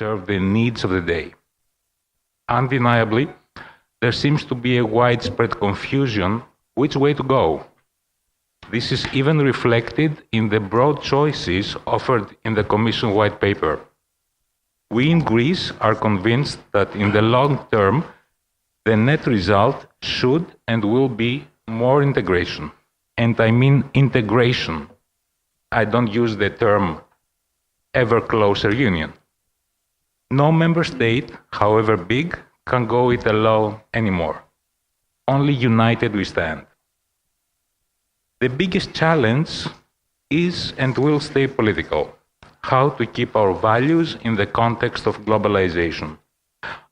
serve the needs of the day. Undeniably, there seems to be a widespread confusion which way to go. This is even reflected in the broad choices offered in the Commission White Paper. We in Greece are convinced that in the long term, the net result should and will be more integration. And I mean integration. I don't use the term ever closer union. No member state, however big, can go it alone anymore. Only united we stand. The biggest challenge is and will stay political. How to keep our values in the context of globalization.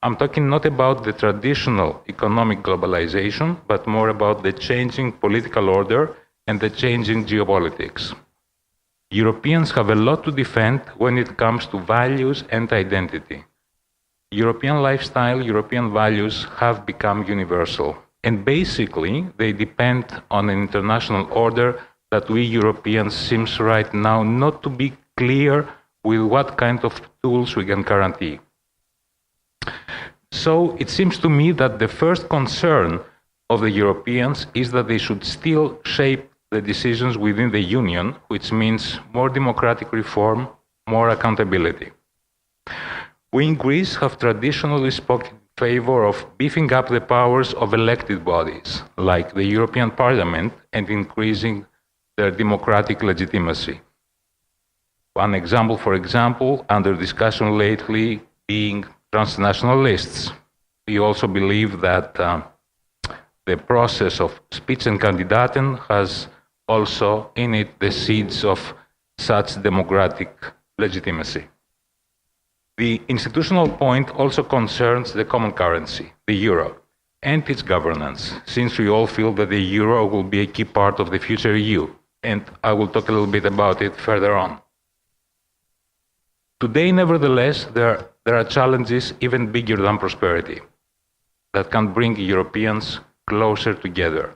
I'm talking not about the traditional economic globalization, but more about the changing political order and the changing geopolitics. Europeans have a lot to defend when it comes to values and identity. European lifestyle, European values have become universal. And basically, they depend on an international order that we Europeans seems right now not to be clear with what kind of tools we can guarantee. So it seems to me that the first concern of the Europeans is that they should still shape the decisions within the Union, which means more democratic reform, more accountability. We in Greece have traditionally spoken in favor of beefing up the powers of elected bodies, like the European Parliament, and increasing their democratic legitimacy. One example, for example, under discussion lately being transnational lists. We also believe that the process of Spitzenkandidaten has also in it the seeds of such democratic legitimacy. The institutional point also concerns the common currency, the euro, and its governance, since we all feel that the euro will be a key part of the future EU, and I will talk a little bit about it further on. Today, nevertheless, there are challenges even bigger than prosperity that can bring Europeans closer together.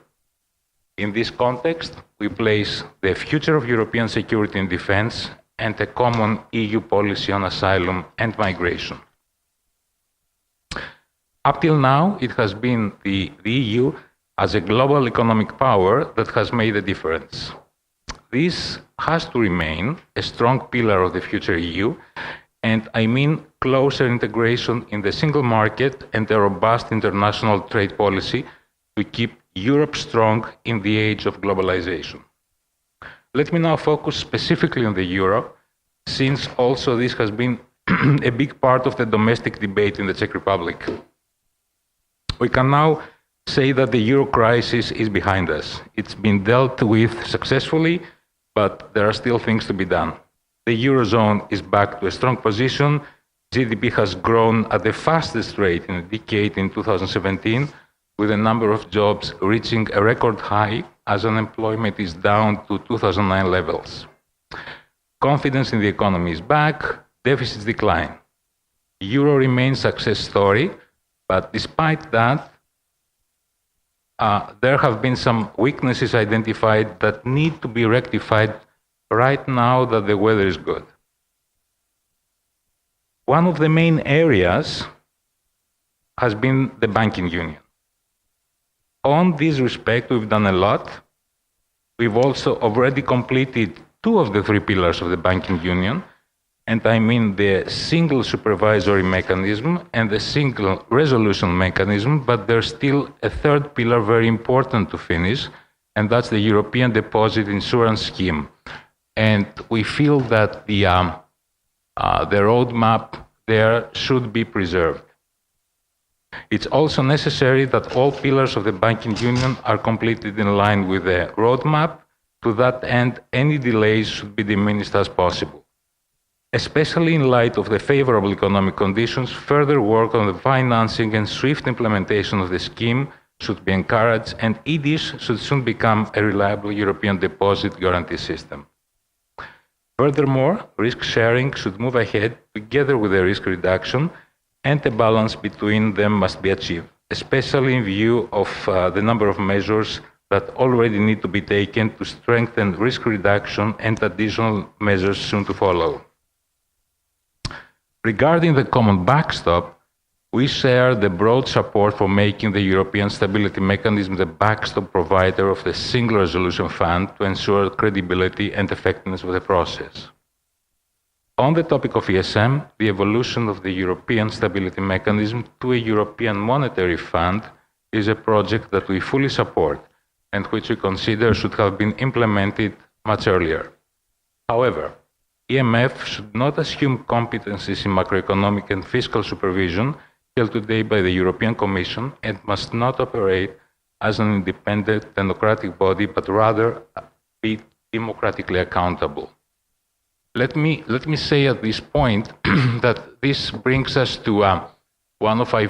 In this context, we place the future of European security and defense and a common EU policy on asylum and migration. Up till now, it has been the EU as a global economic power that has made a difference. This has to remain a strong pillar of the future EU, and I mean closer integration in the single market and a robust international trade policy to keep Europe strong in the age of globalization. Let me now focus specifically on the euro, since also this has been a big part of the domestic debate in the Czech Republic. We can now say that the euro crisis is behind us. It's been dealt with successfully, but there are still things to be done. The Eurozone is back to a strong position. GDP has grown at the fastest rate in a decade in 2017, with the number of jobs reaching a record high as unemployment is down to 2009 levels. Confidence in the economy is back, deficits decline. Euro remains a success story, but despite that, there have been some weaknesses identified that need to be rectified right now that the weather is good. One of the main areas has been the banking union. On this respect, we've done a lot. We've also already completed 2 of the 3 pillars of the banking union, and I mean the single supervisory mechanism and the single resolution mechanism, but there's still a 3rd pillar very important to finish, and that's the European Deposit Insurance Scheme. And we feel that the roadmap there should be preserved. It's also necessary that all pillars of the banking union are completed in line with the roadmap. To that end, any delays should be diminished as possible. Especially in light of the favorable economic conditions, further work on the financing and swift implementation of the scheme should be encouraged, and EDIS should soon become a reliable European deposit guarantee system. Furthermore, risk sharing should move ahead together with the risk reduction, and a balance between them must be achieved, especially in view of the number of measures that already need to be taken to strengthen risk reduction and additional measures soon to follow. Regarding the common backstop, we share the broad support for making the European Stability Mechanism the backstop provider of the Single Resolution Fund to ensure credibility and effectiveness of the process. On the topic of ESM, the evolution of the European Stability Mechanism to a European Monetary Fund is a project that we fully support and which we consider should have been implemented much earlier. However, EMF should not assume competencies in macroeconomic and fiscal supervision held today by the European Commission and must not operate as an independent democratic body, but rather be democratically accountable. Let me say at this point that this brings us to one of my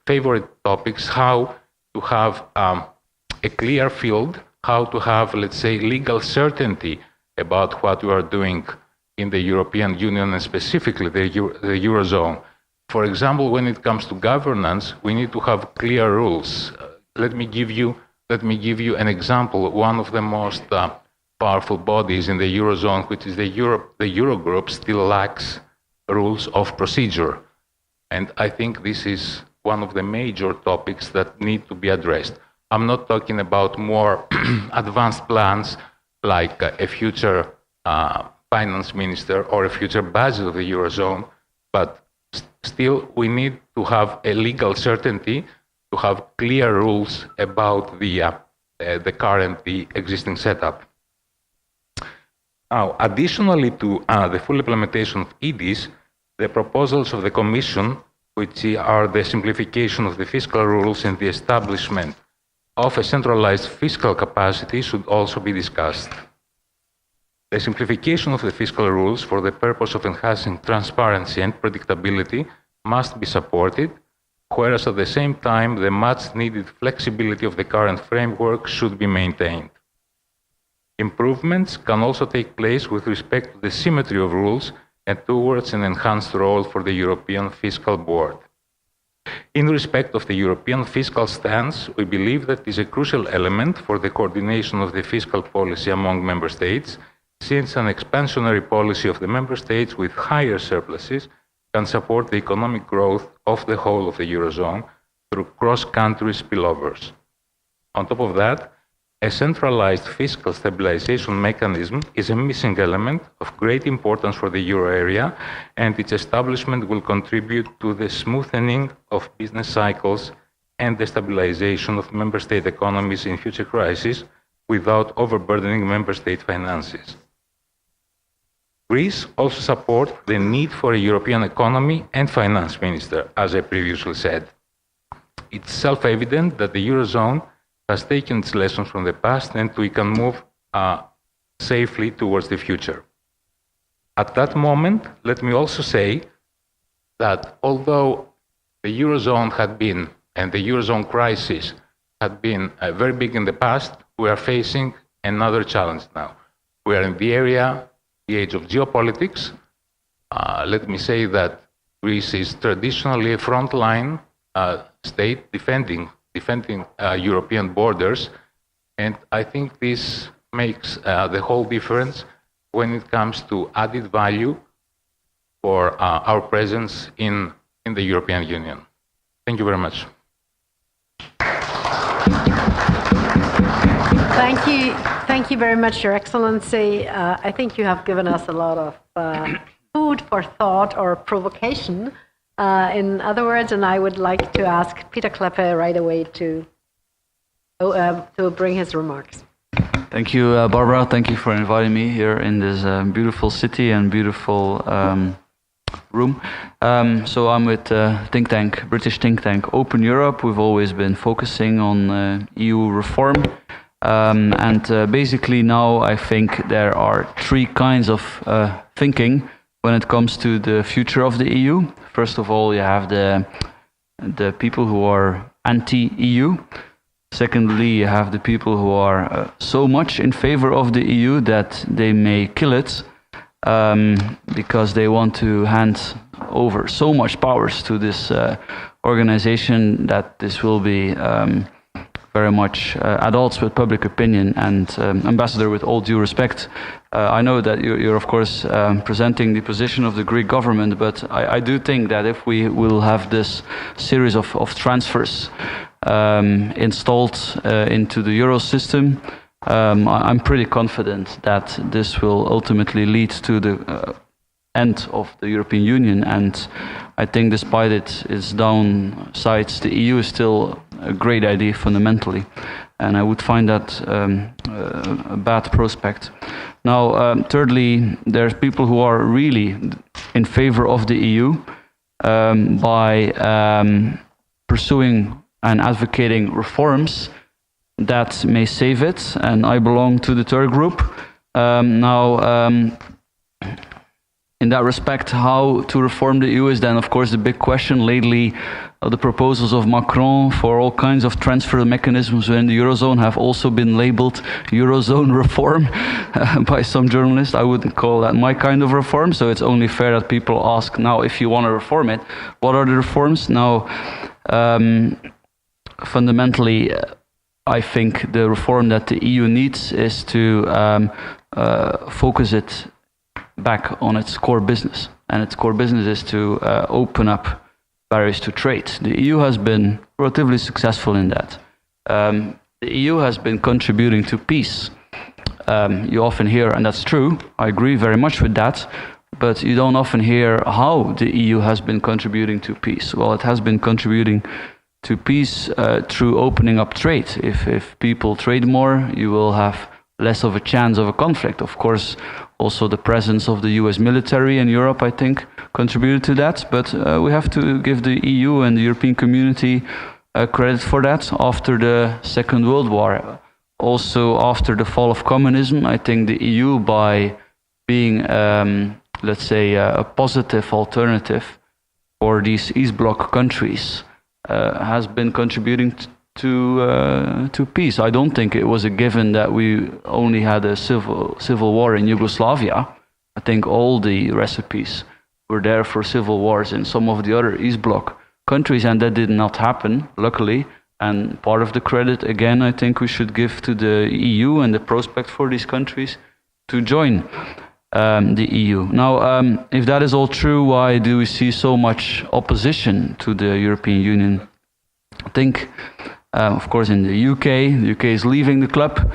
favorite topics, how to have a clear field, how to have, let's say, legal certainty about what we are doing in the European Union and specifically the Eurozone. For example, when it comes to governance, we need to have clear rules. Let me give you an example. One of the most powerful bodies in the Eurozone, which is the Eurogroup, still lacks rules of procedure. And I think this is one of the major topics that need to be addressed. I'm not talking about more advanced plans like a future finance minister or a future budget of the Eurozone, but still, we need to have a legal certainty, to have clear rules about the existing setup. Now, additionally to the full implementation of EDIS, the proposals of the Commission, which are the simplification of the fiscal rules and the establishment of a centralized fiscal capacity, should also be discussed. The simplification of the fiscal rules for the purpose of enhancing transparency and predictability must be supported, whereas at the same time the much needed flexibility of the current framework should be maintained. Improvements can also take place with respect to the symmetry of rules and towards an enhanced role for the European Fiscal Board. In respect of the European fiscal stance, we believe that it is a crucial element for the coordination of the fiscal policy among member states, since an expansionary policy of the member states with higher surpluses can support the economic growth of the whole of the Eurozone through cross-country spillovers. On top of that, a centralized fiscal stabilization mechanism is a missing element of great importance for the euro area, and its establishment will contribute to the smoothening of business cycles and the stabilization of member state economies in future crises without overburdening member state finances. Greece also supports the need for a European economy and finance minister, as I previously said. It's self-evident that the Eurozone has taken its lessons from the past and we can move safely towards the future. At that moment, let me also say that although the Eurozone had been, and the Eurozone crisis had been very big in the past, we are facing another challenge now. We are in the age of geopolitics. Let me say that Greece is traditionally a frontline state defending European borders, and I think this makes the whole difference when it comes to added value for our presence in the European Union. Thank you very much. Thank you very much, Your Excellency. I think you have given us a lot of food for thought or provocation, in other words, and I would like to ask Pieter Cleppe right away to bring his remarks. Thank you, Barbara. Thank you for inviting me here in this beautiful city and beautiful room. So I'm with British think tank Open Europe. We've always been focusing on EU reform. And basically now I think there are three kinds of thinking when it comes to the future of the EU. First of all, you have the people who are anti-EU. Secondly, you have the people who are so much in favor of the EU that they may kill it because they want to hand over so much powers to this organization that this will be very much at odds with public opinion. And Ambassador, with all due respect, I know that you're of course presenting the position of the Greek government, but I do think that if we will have this series of transfers installed into the euro system, I'm pretty confident that this will ultimately lead to the end of the European Union. And I think despite its downsides, the EU is still a great idea fundamentally. And I would find that a bad prospect. Now, thirdly, there's people who are really in favor of the EU by pursuing and advocating reforms that may save it, and I belong to the third group. In that respect, how to reform the EU is then, of course, the big question. Lately, the proposals of Macron for all kinds of transfer mechanisms within the Eurozone have also been labeled Eurozone reform by some journalists. I wouldn't call that my kind of reform, so it's only fair that people ask, now, if you want to reform it, what are the reforms? Now, fundamentally, I think the reform that the EU needs is to focus it back on its core business, and its core business is to open up barriers to trade. The EU has been relatively successful in that. The EU has been contributing to peace. You often hear, and that's true, I agree very much with that, but you don't often hear how the EU has been contributing to peace. Well, it has been contributing to peace through opening up trade. If people trade more, you will have less of a chance of a conflict. Of course, also the presence of the US military in Europe, I think, contributed to that. But we have to give the EU and the European community credit for that. After the Second World War, also after the fall of communism, I think the EU, by being, let's say, a positive alternative for these East Bloc countries, has been contributing to peace. I don't think it was a given that we only had a civil war in Yugoslavia. I think all the recipes were there for civil wars in some of the other East Bloc countries, and that did not happen, luckily. And part of the credit, again, I think we should give to the EU and the prospect for these countries to join the EU. Now, if that is all true, why do we see so much opposition to the European Union? I think, of course, in the UK is leaving the club.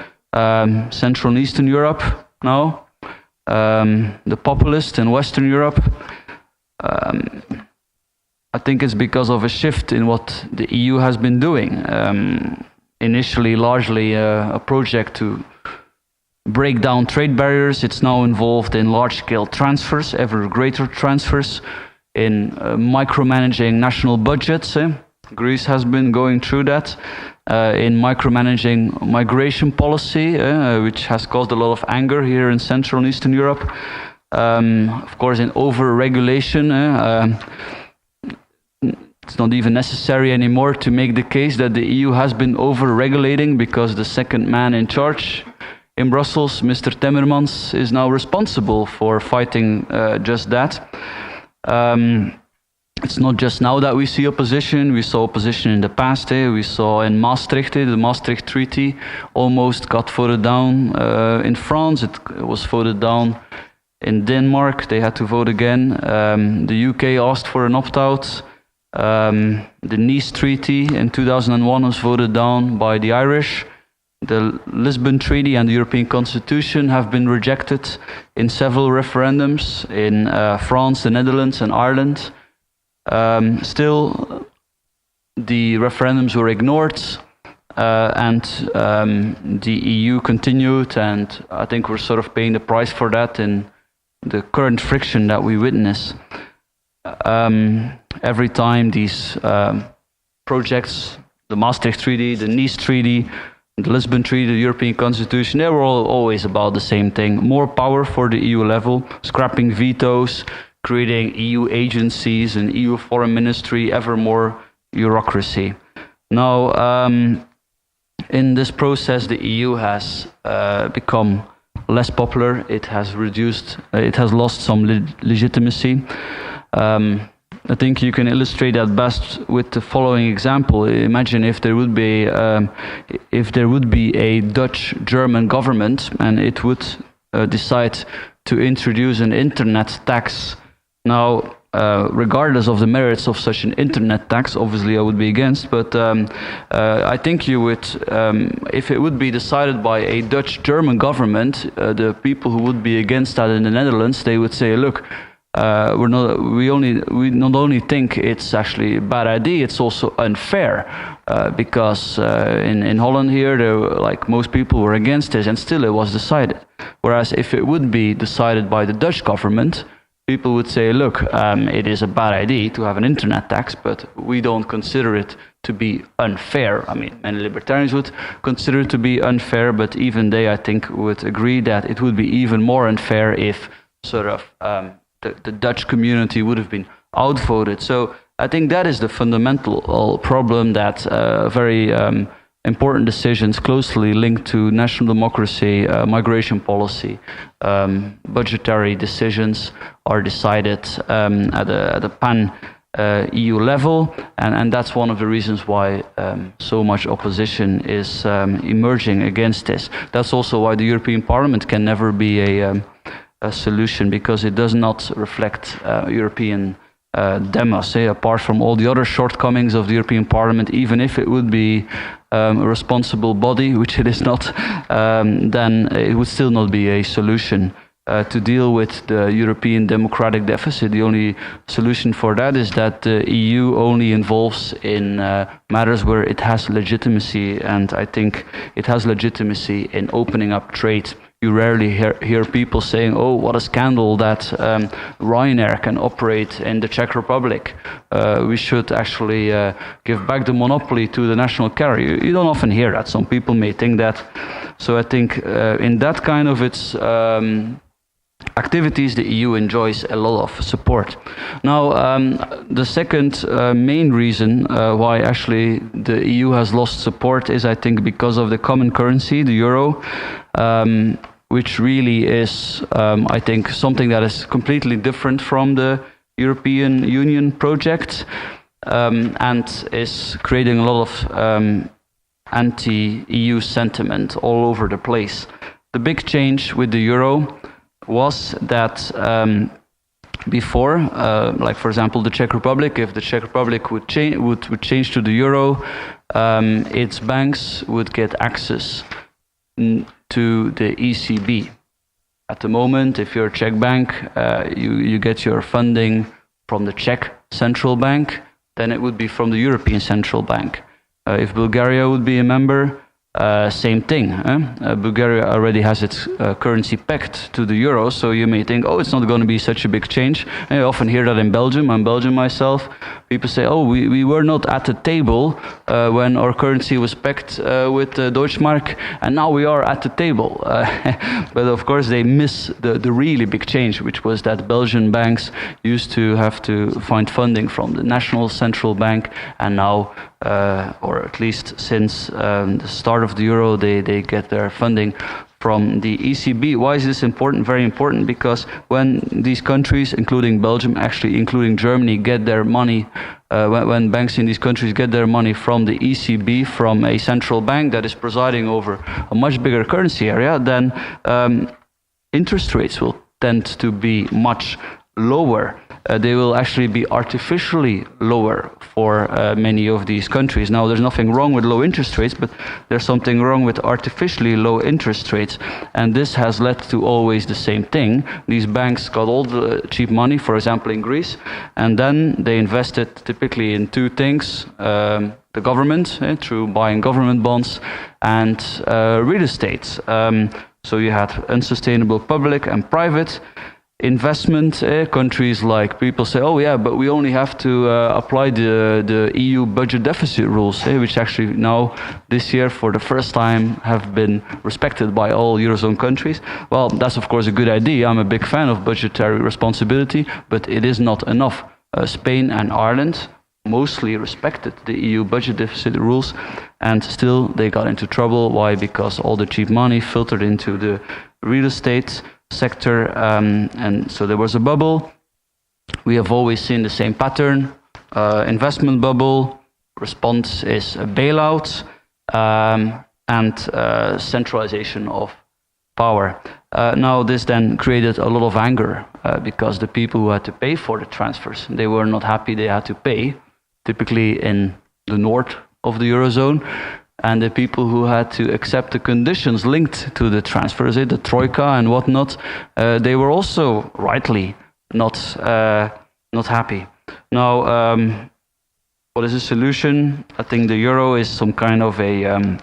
Central and Eastern Europe now. The populists in Western Europe. I think it's because of a shift in what the EU has been doing. Initially, largely a project to break down trade barriers. It's now involved in large-scale transfers, ever greater transfers, in micromanaging national budgets. Greece has been going through that, in micromanaging migration policy, which has caused a lot of anger here in Central and Eastern Europe. Of course, in over-regulation. It's not even necessary anymore to make the case that the EU has been over-regulating, because the second man in charge in Brussels, Mr. Timmermans, is now responsible for fighting just that. It's not just now that we see opposition. We saw opposition in the past. We saw in Maastricht, the Maastricht Treaty almost got voted down in France. It was voted down in Denmark. They had to vote again. The UK asked for an opt-out. The Nice Treaty in 2001 was voted down by the Irish. The Lisbon Treaty and the European Constitution have been rejected in several referendums in France, the Netherlands and Ireland. Still, the referendums were ignored, and the EU continued, and I think we're sort of paying the price for that in the current friction that we witness. Every time these projects, the Maastricht Treaty, the Nice Treaty, the Lisbon Treaty, the European Constitution, they were all always about the same thing. More power for the EU level, scrapping vetoes, creating EU agencies, an EU foreign ministry, ever more bureaucracy. Now, in this process, the EU has become less popular. It has reduced, it has lost some legitimacy. I think you can illustrate that best with the following example. Imagine if there would be a Dutch-German government and it would decide to introduce an internet tax. Now, regardless of the merits of such an internet tax, obviously I would be against, but I think you would, if it would be decided by a Dutch-German government, the people who would be against that in the Netherlands, they would say, look, we not only think it's actually a bad idea, it's also unfair, because in Holland here, like most people were against this, and still it was decided. Whereas if it would be decided by the Dutch government, people would say, look, it is a bad idea to have an internet tax, but we don't consider it to be unfair. I mean, many libertarians would consider it to be unfair, but even they, I think, would agree that it would be even more unfair if sort of the Dutch community would have been outvoted. So I think that is the fundamental problem, that very important decisions closely linked to national democracy, migration policy, budgetary decisions are decided at a pan EU level, and that's one of the reasons why so much opposition is emerging against this. That's also why the European Parliament can never be a solution, because it does not reflect European demos. Apart from all the other shortcomings of the European Parliament, even if it would be a responsible body, which it is not, then it would still not be a solution to deal with the European democratic deficit. The only solution for that is that the EU only involves in matters where it has legitimacy, and I think it has legitimacy in opening up trade. You rarely hear people saying, oh, what a scandal that Ryanair can operate in the Czech Republic. We should actually give back the monopoly to the national carrier. You don't often hear that. Some people may think that. So I think in that kind of its activities, the EU enjoys a lot of support. Now, the second main reason why actually the EU has lost support is, I think, because of the common currency, the euro, which really is, I think, something that is completely different from the European Union project, and is creating a lot of anti-EU sentiment all over the place. The big change with the euro was that before, like for example the Czech Republic, if the Czech Republic would change to the euro, its banks would get access to the ECB. At the moment, if you're a Czech bank, you get your funding from the Czech Central Bank, then it would be from the European Central Bank. If Bulgaria would be a member, same thing. Bulgaria already has its currency pegged to the euro, so you may think, oh, it's not going to be such a big change. And you often hear that in Belgium. I'm Belgian myself. People say, oh, we were not at the table when our currency was pegged with the Deutschmark, and now we are at the table. But of course, they miss the really big change, which was that Belgian banks used to have to find funding from the national central bank, and now, or at least since the start of the euro, they get their funding from the ECB. Why is this important? Very important, because when these countries, including Belgium, actually including Germany, get their money, when banks in these countries get their money from the ECB, from a central bank that is presiding over a much bigger currency area, then interest rates will tend to be much lower. They will actually be artificially lower for many of these countries. Now, there's nothing wrong with low interest rates, but there's something wrong with artificially low interest rates. And this has led to always the same thing. These banks got all the cheap money, for example, in Greece, and then they invested typically in two things. The government, through buying government bonds, and real estate. So you had unsustainable public and private investment. Countries like, people say, oh yeah, but we only have to apply the EU budget deficit rules, which actually now this year for the first time have been respected by all Eurozone countries. Well, that's of course a good idea. I'm a big fan of budgetary responsibility, but it is not enough. Spain and Ireland mostly respected the EU budget deficit rules, and still they got into trouble. Why? Because all the cheap money filtered into the real estate sector, and so there was a bubble. we have always seen the same pattern. Investment bubble, response is a bailout, and centralization of power. Now this then created a lot of anger because the people who had to pay for the transfers, they were not happy they had to pay, typically in the north of the Eurozone, and the people who had to accept the conditions linked to the transfers, the troika and whatnot, they were also rightly not happy. Now, what is the solution? I think the euro is some kind of a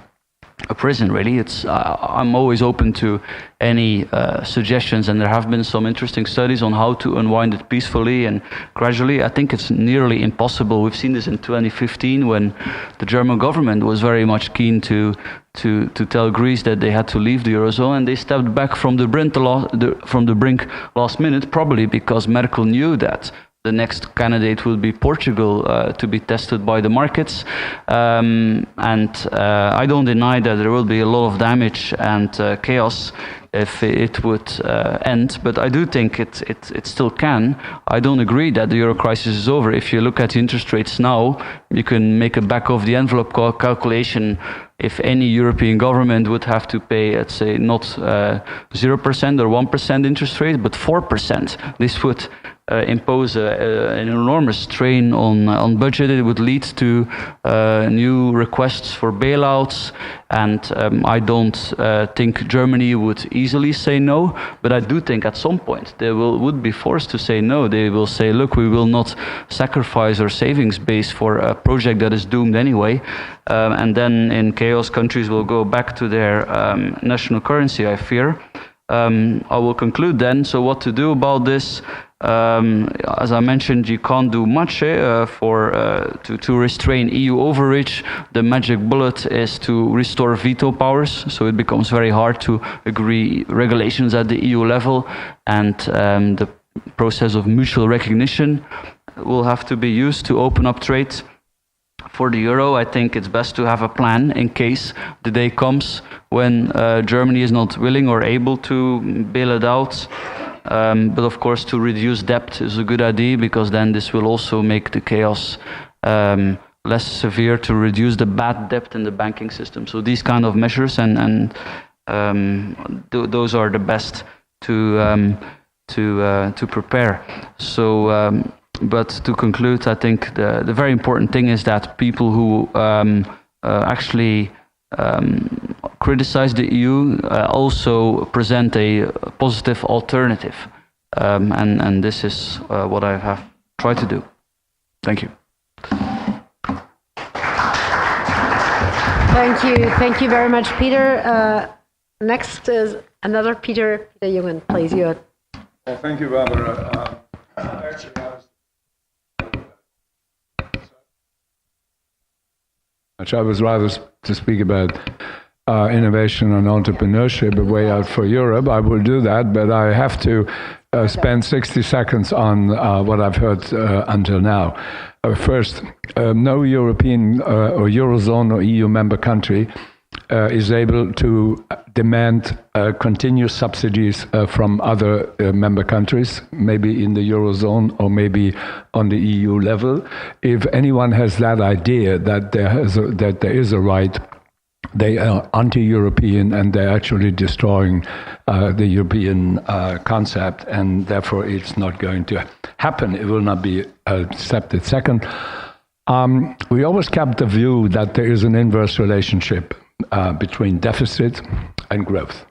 prison, really. I'm always open to any suggestions, and there have been some interesting studies on how to unwind it peacefully and gradually. I think it's nearly impossible. We've seen this in 2015 when the German government was very much keen to tell Greece that they had to leave the Eurozone, and they stepped back from the brink last minute, probably because Merkel knew that the next candidate will be Portugal to be tested by the markets. And I don't deny that there will be a lot of damage and chaos if it would end, but I do think it still can. I don't agree that the euro crisis is over. If you look at the interest rates now, you can make a back of the envelope calculation. If any European government would have to pay, let's say, not 0% or 1% interest rate, but 4%, this would impose an enormous strain on budget. It would lead to new requests for bailouts, and I don't think Germany would easily say no, but I do think at some point they would be forced to say no. They will say, look, we will not sacrifice our savings base for a project that is doomed anyway, and then in chaos countries will go back to their national currency, I fear. I will conclude then. So what to do about this? As I mentioned, you can't do much to restrain EU overreach. The magic bullet is to restore veto powers, so it becomes very hard to agree regulations at the EU level, and the process of mutual recognition will have to be used to open up trade. For the euro, I think it's best to have a plan in case the day comes when Germany is not willing or able to bail it out. But of course, to reduce debt is a good idea, because then this will also make the chaos less severe, to reduce the bad debt in the banking system. So these kind of measures, and those are the best to prepare. So. But to conclude, I think the very important thing is that people who actually criticize the EU also present a positive alternative. And this is what I have tried to do. Thank you. Thank you very much, Pieter. Next is another Pieter Jungen, please. You. Well, thank you, Barbara. Actually, I was rather to speak about innovation and entrepreneurship, a way out for Europe. I will do that, but I have to spend 60 seconds on what I've heard until now. First, no European or Eurozone or EU member country is able to demand continuous subsidies from other member countries, maybe in the Eurozone or maybe on the EU level. If anyone has that idea that there is a right, they are anti-European, and they're actually destroying the European concept, and therefore it's not going to happen. It will not be accepted. Second, we always kept the view that there is an inverse relationship between deficit and growth.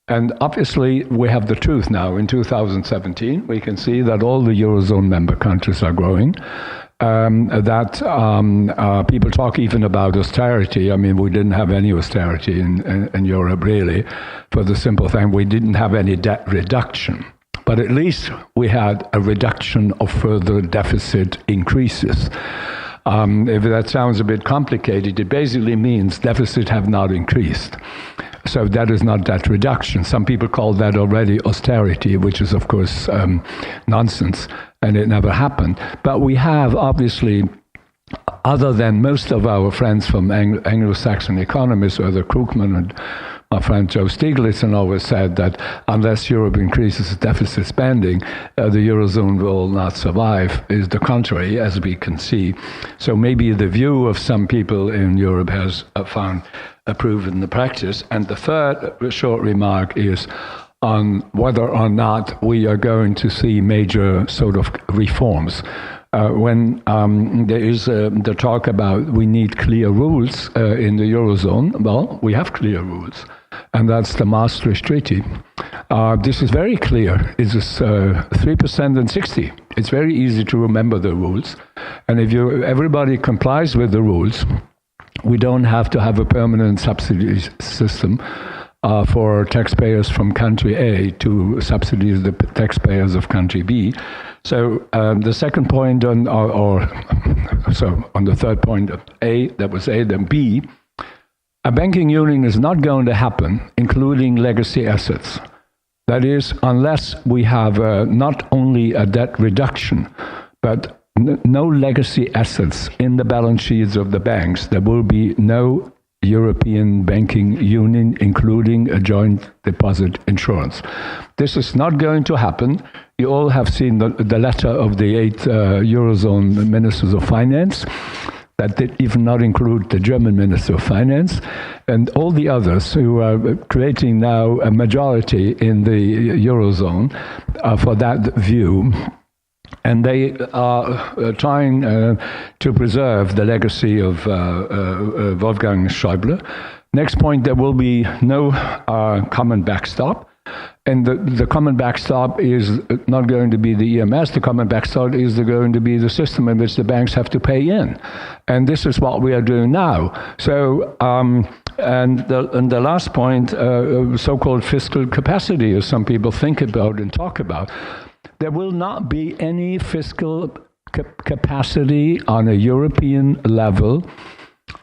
And obviously, we have the truth now. In 2017, we can see that all the Eurozone member countries are growing. People talk even about austerity. I mean, we didn't have any austerity in Europe, really, for the simple thing we didn't have any debt reduction. But at least we had a reduction of further deficit increases. If that sounds a bit complicated, it basically means deficit have not increased. So that is not debt reduction. Some people call that already austerity, which is, of course, nonsense, and it never happened. But we have, obviously, other than most of our friends from Anglo-Saxon economists, whether Krugman and my friend Joe Stiglitz always said that unless Europe increases deficit spending, the Eurozone will not survive, is the contrary, as we can see. So maybe the view of some people in Europe has found proven the practice. And the third short remark is on whether or not we are going to see major sort of reforms. When there is the talk about we need clear rules in the Eurozone, well, we have clear rules, and that's the Maastricht Treaty. This is very clear. It is 3% and 60. It's very easy to remember the rules, and if everybody complies with the rules, we don't have to have a permanent subsidy system for taxpayers from country A to subsidize the taxpayers of country B. So the second point on the third point of A, that was A, then B, a banking union is not going to happen, including legacy assets. That is, unless we have not only a debt reduction, but no legacy assets in the balance sheets of the banks, there will be no European banking union, including a joint deposit insurance. This is not going to happen. You all have seen the letter of the 8 Eurozone ministers of finance. That did even not include the German Minister of Finance and all the others who are creating now a majority in the Eurozone for that view. And they are trying to preserve the legacy of Wolfgang Schäuble. Next point, there will be no common backstop. And the common backstop is not going to be the EMS. The common backstop is going to be the system in which the banks have to pay in. And this is what we are doing now. So, and the last point, so-called fiscal capacity, as some people think about and talk about. There will not be any fiscal capacity on a European level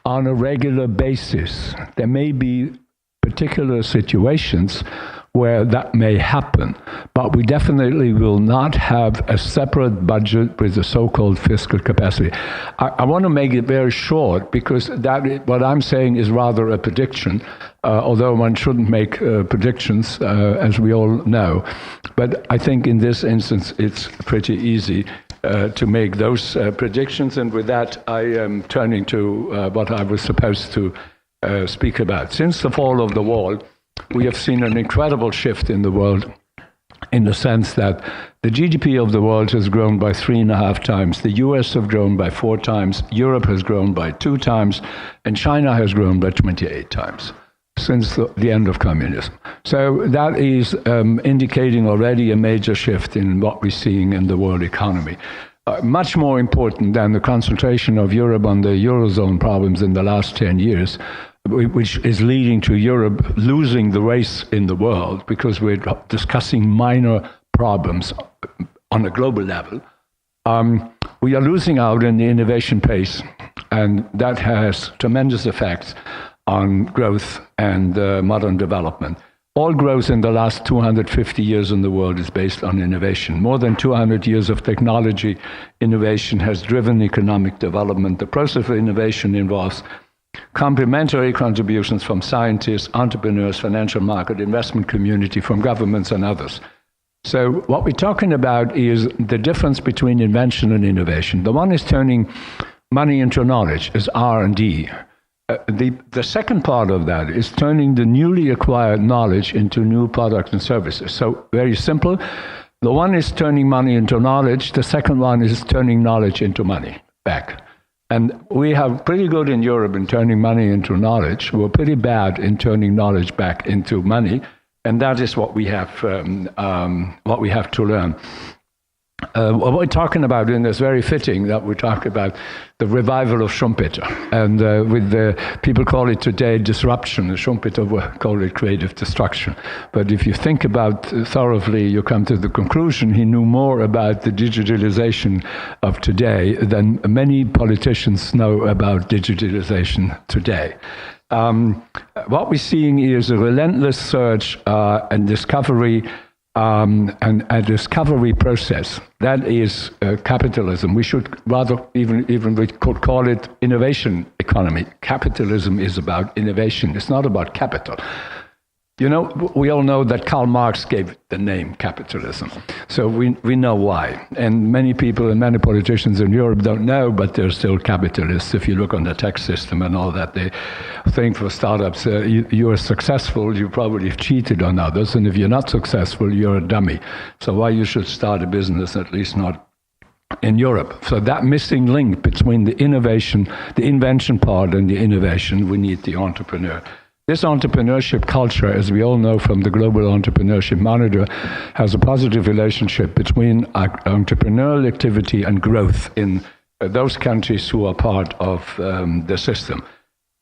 on a regular basis. There may be particular situations where that may happen, but we definitely will not have a separate budget with the so-called fiscal capacity. I want to make it very short because what I'm saying is rather a prediction, although one shouldn't make predictions, as we all know. But I think in this instance, it's pretty easy to make those predictions. And with that, I am turning to what I was supposed to speak about. Since the fall of the wall, we have seen an incredible shift in the world in the sense that the GDP of the world has grown by 3.5 times, the US have grown by 4 times, Europe has grown by 2 times, and China has grown by 28 times since the end of communism. So that is indicating already a major shift in what we're seeing in the world economy. Much more important than the concentration of Europe on the Eurozone problems in the last 10 years, which is leading to Europe losing the race in the world because we're discussing minor problems on a global level. We are losing out in the innovation pace, and that has tremendous effects on growth and modern development. All growth in the last 250 years in the world is based on innovation. More than 200 years of technology innovation has driven economic development. The process of innovation involves complementary contributions from scientists, entrepreneurs, financial market, investment community, from governments and others. So what we're talking about is the difference between invention and innovation. The one is turning money into knowledge, is R&D. The second part of that is turning the newly acquired knowledge into new products and services. So very simple. The one is turning money into knowledge. The second one is turning knowledge into money back. And we have pretty good in Europe in turning money into knowledge. We're pretty bad in turning knowledge back into money, and that is what we have to learn. What we're talking about, and it's very fitting that we talk about the revival of Schumpeter, and with the people call it today disruption. Schumpeter would call it creative destruction. But if you think about thoroughly, you come to the conclusion he knew more about the digitalization of today than many politicians know about digitalization today. What we're seeing is a relentless search and discovery. And a discovery process. That is capitalism. We should rather even we could call it innovation economy. Capitalism is about innovation. It's not about capital. You know, we all know that Karl Marx gave the name capitalism. So we know why. And many people and many politicians in Europe don't know, but they're still capitalists. If you look on the tax system and all that, they think for startups, you are successful, you probably have cheated on others. And if you're not successful, you're a dummy. So why you should start a business, at least not in Europe. So that missing link between the innovation, the invention part and the innovation, we need the entrepreneur. This entrepreneurship culture, as we all know from the Global Entrepreneurship Monitor, has a positive relationship between entrepreneurial activity and growth in those countries who are part of the system.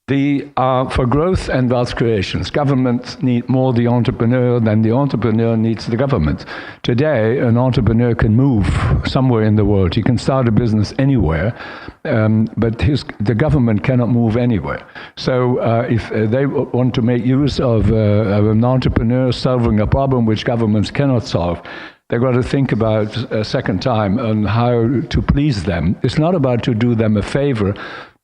For growth and wealth creations, governments need more the entrepreneur than the entrepreneur needs the government. Today, an entrepreneur can move somewhere in the world. He can start a business anywhere, but the government cannot move anywhere. So if they want to make use of an entrepreneur solving a problem which governments cannot solve, they've got to think about a second time on how to please them. It's not about to do them a favor,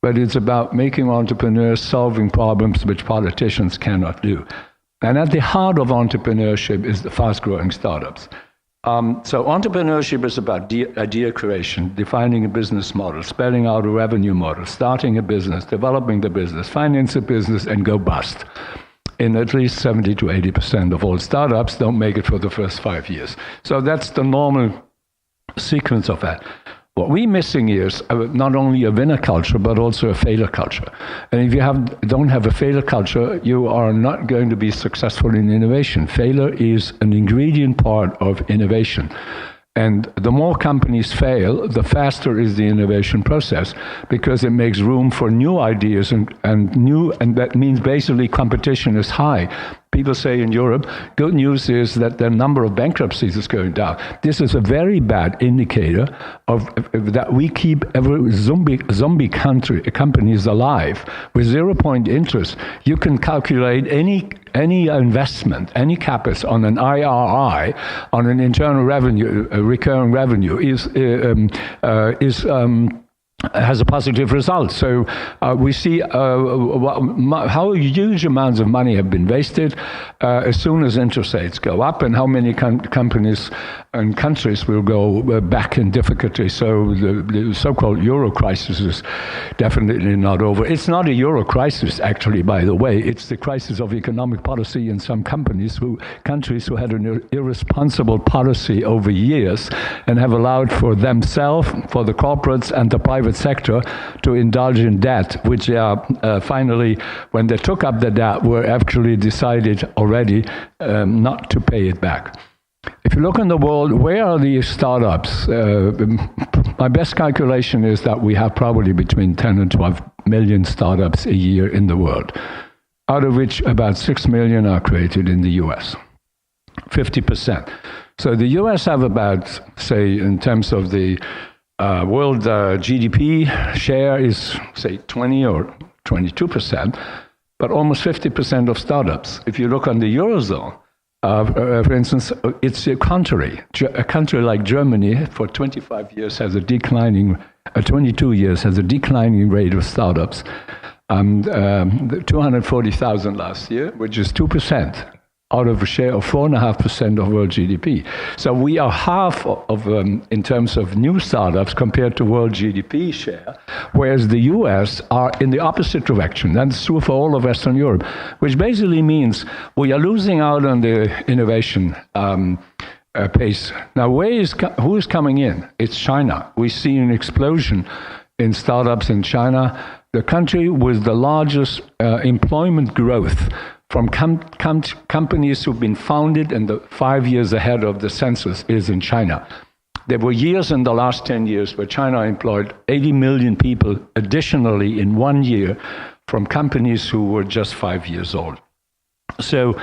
but it's about making entrepreneurs solving problems which politicians cannot do. And at the heart of entrepreneurship is the fast-growing startups. So entrepreneurship is about idea creation, defining a business model, spelling out a revenue model, starting a business, developing the business, finance a business, and go bust. In at least 70 to 80% of all startups don't make it for the first 5 years. So that's the normal sequence of that. What we're missing is not only a winner culture, but also a failure culture. And if you don't have a failure culture, you are not going to be successful in innovation. Failure is an ingredient part of innovation. And the more companies fail, the faster is the innovation process, because it makes room for new ideas and that means basically competition is high. People say in Europe, good news is that the number of bankruptcies is going down. This is a very bad indicator of that we keep every zombie companies alive with 0% interest. You can calculate any investment, any CapEx on an IRR, on an internal revenue, recurring revenue has a positive result. So we see how huge amounts of money have been wasted as soon as interest rates go up, and how many companies and countries will go back in difficulty. So the so-called euro crisis is definitely not over. It's not a euro crisis, actually, by the way. It's the crisis of economic policy in some countries who had an irresponsible policy over years and have allowed for themselves, for the corporates and the private sector to indulge in debt, which they are finally, when they took up the debt, were actually decided already not to pay it back. If you look in the world, where are these startups? My best calculation is that we have probably between 10 and 12 million startups a year in the world, out of which about 6 million are created in the US, 50%. So the US have about, say, in terms of the world GDP share is, say, 20 or 22%, but almost 50% of startups. If you look on the Eurozone, for instance, it's the contrary. A country like Germany for 25 years has a declining, 22 years has a declining rate of startups. 240,000 last year, which is 2%. Out of a share of 4.5% of world GDP. So we are half of, in terms of new startups compared to world GDP share, whereas the US are in the opposite direction. That's true for all of Western Europe, which basically means we are losing out on the innovation pace. Now, who is coming in? It's China. We see an explosion in startups in China, the country with the largest employment growth from companies who've been founded in the 5 years ahead of the census is in China. There were years in the last 10 years where China employed 80 million people additionally in 1 year from companies who were just 5 years old. So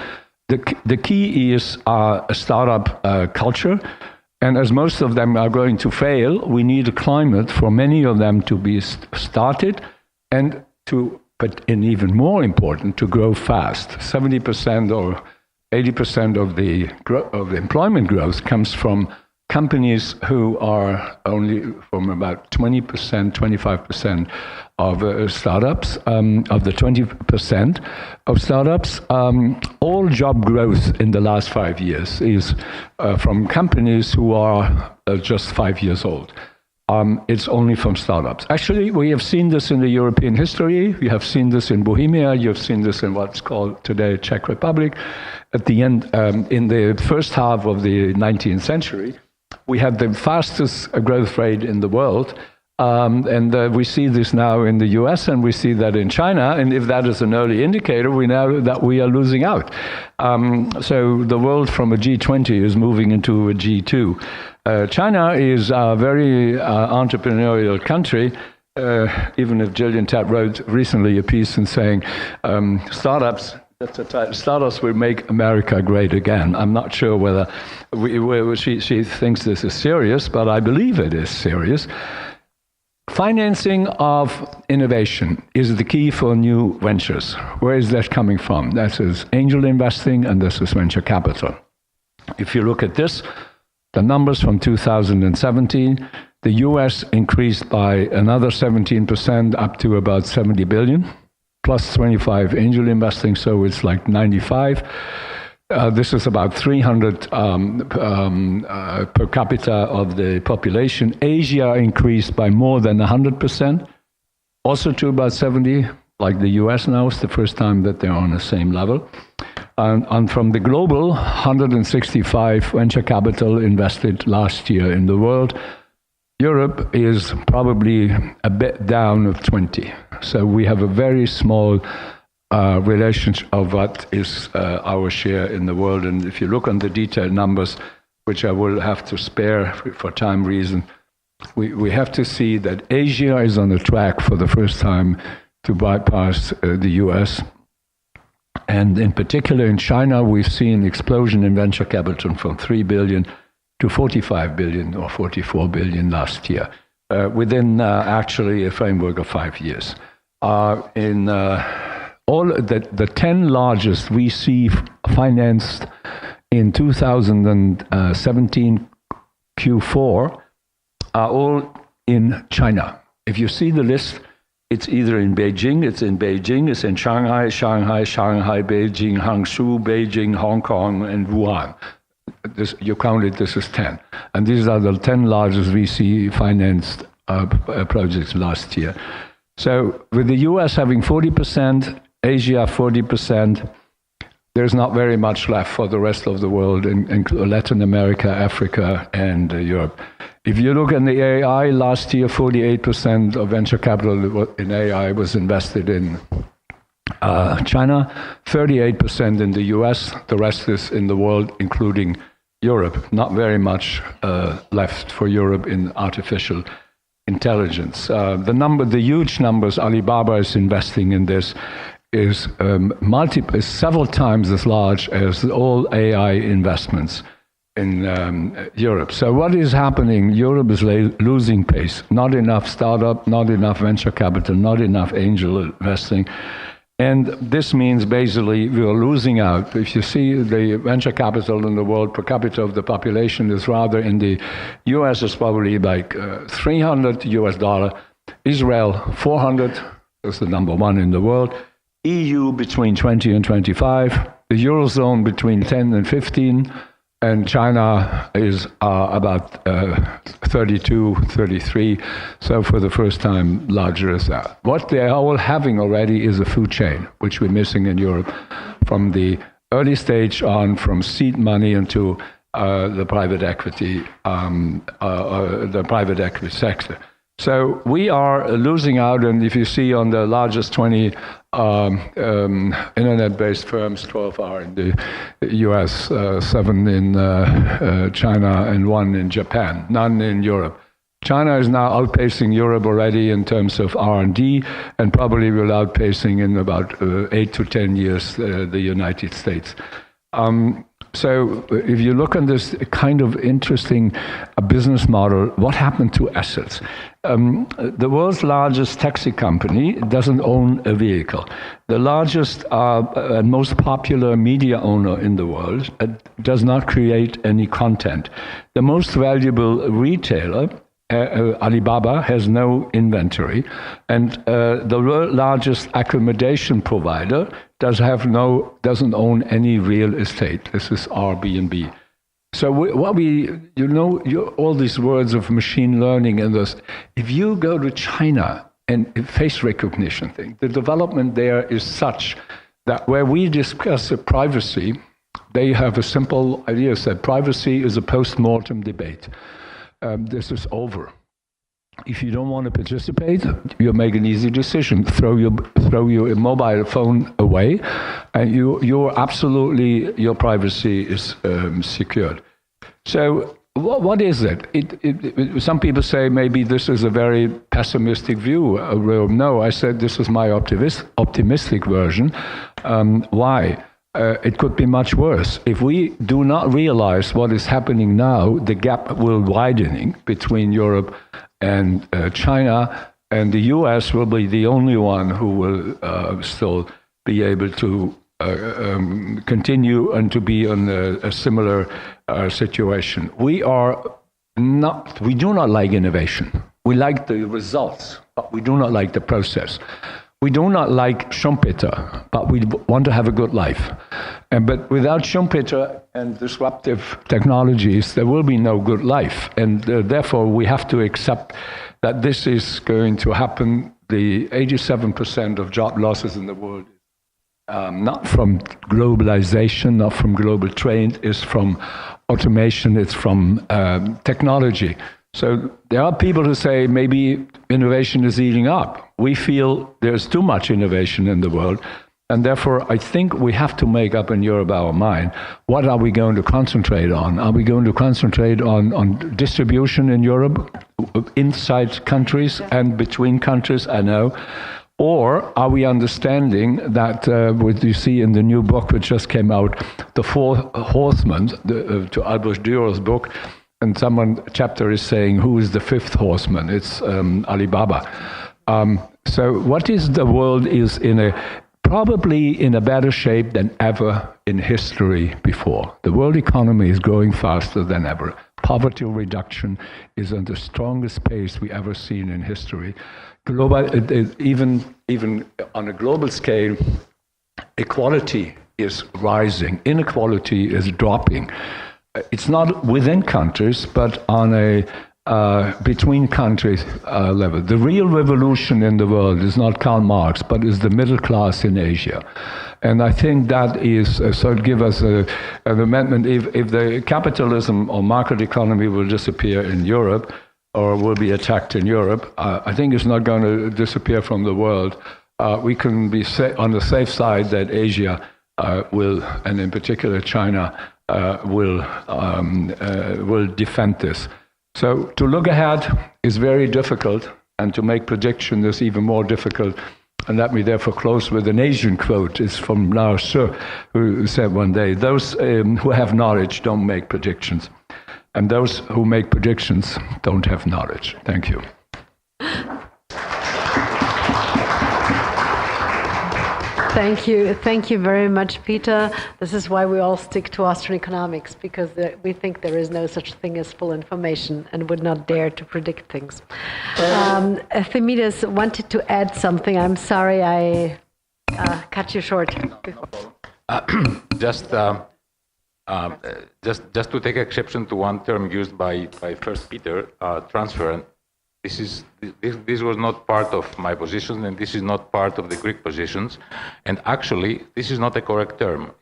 the key is a startup culture. And as most of them are going to fail, we need a climate for many of them to be started and even more important, to grow fast. 70% or 80% of the employment growth comes from companies who are only from about 20%, 25% of startups, of the 20% of startups, all job growth in the last 5 years is from companies who are just 5 years old. It's only from startups. Actually, we have seen this in the European history. We have seen this in Bohemia. You've seen this in what's called today Czech Republic. At the end, in the first half of the 19th century, we had the fastest growth rate in the world. And we see this now in the US, and we see that in China. And if that is an early indicator, we know that we are losing out. So the world from a G20 is moving into a G2. China is a very entrepreneurial country, even if Gillian Tett wrote recently a piece in saying startups will make America great again. I'm not sure whether she thinks this is serious, but I believe it is serious. Financing of innovation is the key for new ventures. Where is that coming from? That is angel investing, and this is venture capital. If you look at this, the numbers from 2017, the US increased by another 17% up to about 70 billion, plus 25 angel investing, so it's like 95. This is about 300 per capita of the population. Asia increased by more than 100%, also to about 70, like the US now. It's the first time that they're on the same level. And from the global, 165 venture capital invested last year in the world. Europe is probably a bit down of 20. So we have a very small relationship of what is our share in the world. And if you look on the detailed numbers, which I will have to spare for time reason, we have to see that Asia is on the track for the first time to bypass the US. And in particular in China, we've seen an explosion in venture capital from 3 billion to 45 billion or 44 billion last year, within actually a framework of 5 years. In all the 10 largest VC financed in 2017 Q4 are all in China. If you see the list, it's either in Beijing, it's in Shanghai, Beijing, Hangzhou, Beijing, Hong Kong, and Wuhan. You counted, this is 10. And these are the 10 largest VC financed projects last year. So with the US having 40%, Asia 40%, there's not very much left for the rest of the world, in Latin America, Africa, and Europe. If you look at the AI, last year 48% of venture capital in AI was invested in China, 38% in the US, the rest is in the world, including Europe. Not very much left for Europe in artificial intelligence. The huge numbers Alibaba is investing in this is several times as large as all AI investments in Europe. So what is happening? Europe is losing pace. Not enough startup, not enough venture capital, not enough angel investing. And this means basically we are losing out. If you see the venture capital in the world per capita of the population is rather in the US is probably like $300 US. Israel, 400, that's the number one in the world. EU between 20 and 25. The Eurozone between 10 and 15. And China is about 32, 33, so for the first time larger as that. What they are all having already is a food chain, which we're missing in Europe, from the early stage on, from seed money into the private equity sector. So we are losing out, and if you see on the largest 20 internet-based firms, 12 are in the US, 7 in China, and 1 in Japan, none in Europe. China is now outpacing Europe already in terms of R&D, and probably will outpacing in about 8 to 10 years the United States. So if you look at this kind of interesting business model, what happened to assets? The world's largest taxi company doesn't own a vehicle. The largest and most popular media owner in the world does not create any content. The most valuable retailer Alibaba has no inventory, and the world's largest accommodation provider doesn't own any real estate. This is Airbnb. So all these words of machine learning and this. If you go to China and face recognition thing, the development there is such that where we discuss privacy, they have a simple idea that privacy is a post-mortem debate. This is over. If you don't want to participate, you make an easy decision. Throw your mobile phone away, and your privacy is secured. So what is it? Some people say maybe this is a very pessimistic view. No, I said this is my optimistic version. Why? It could be much worse. If we do not realize what is happening now, the gap will widening between Europe and China, and the US will be the only one who will still be able to continue and to be in a similar situation. We do not like innovation. We like the results, but we do not like the process. We do not like Schumpeter, but we want to have a good life. But without Schumpeter and disruptive technologies, there will be no good life. And therefore, we have to accept that this is going to happen. The 87% of job losses in the world, not from globalization, not from global trade, is from automation, it's from technology. So there are people who say maybe innovation is eating up. We feel there's too much innovation in the world, and therefore I think we have to make up in Europe our mind. What are we going to concentrate on? Are we going to concentrate on distribution in Europe, inside countries and between countries? I know. Or are we understanding that what you see in the new book which just came out, The Four Horsemen, to Albert Dürer's book, and chapter is saying, who is the fifth horseman? It's Alibaba. So what is the world is probably in a better shape than ever in history before. The world economy is growing faster than ever. Poverty reduction is at the strongest pace we ever seen in history. Even on a global scale, equality is rising. Inequality is dropping. It's not within countries, but on a between countries level. The real revolution in the world is not Karl Marx, but is the middle class in Asia. And I think that is, so it gives us an amendment. If the capitalism or market economy will disappear in Europe, or will be attacked in Europe, I think it's not going to disappear from the world. We can be on the safe side that Asia will, and in particular China, will defend this. So to look ahead is very difficult, and to make predictions is even more difficult. And let me therefore close with an Asian quote. It's from Lao Tzu, who said one day, "Those who have knowledge don't make predictions, and those who make predictions don't have knowledge." Thank you. Thank you very much, Pieter. This is why we all stick to Austrian economics, because we think there is no such thing as full information and would not dare to predict things. Efthymiades wanted to add something. I'm sorry I cut you short. Just to take exception to one term used by first Pieter, transfer. This was not part of my position, and this is not part of the Greek positions. And actually, this is not a correct term.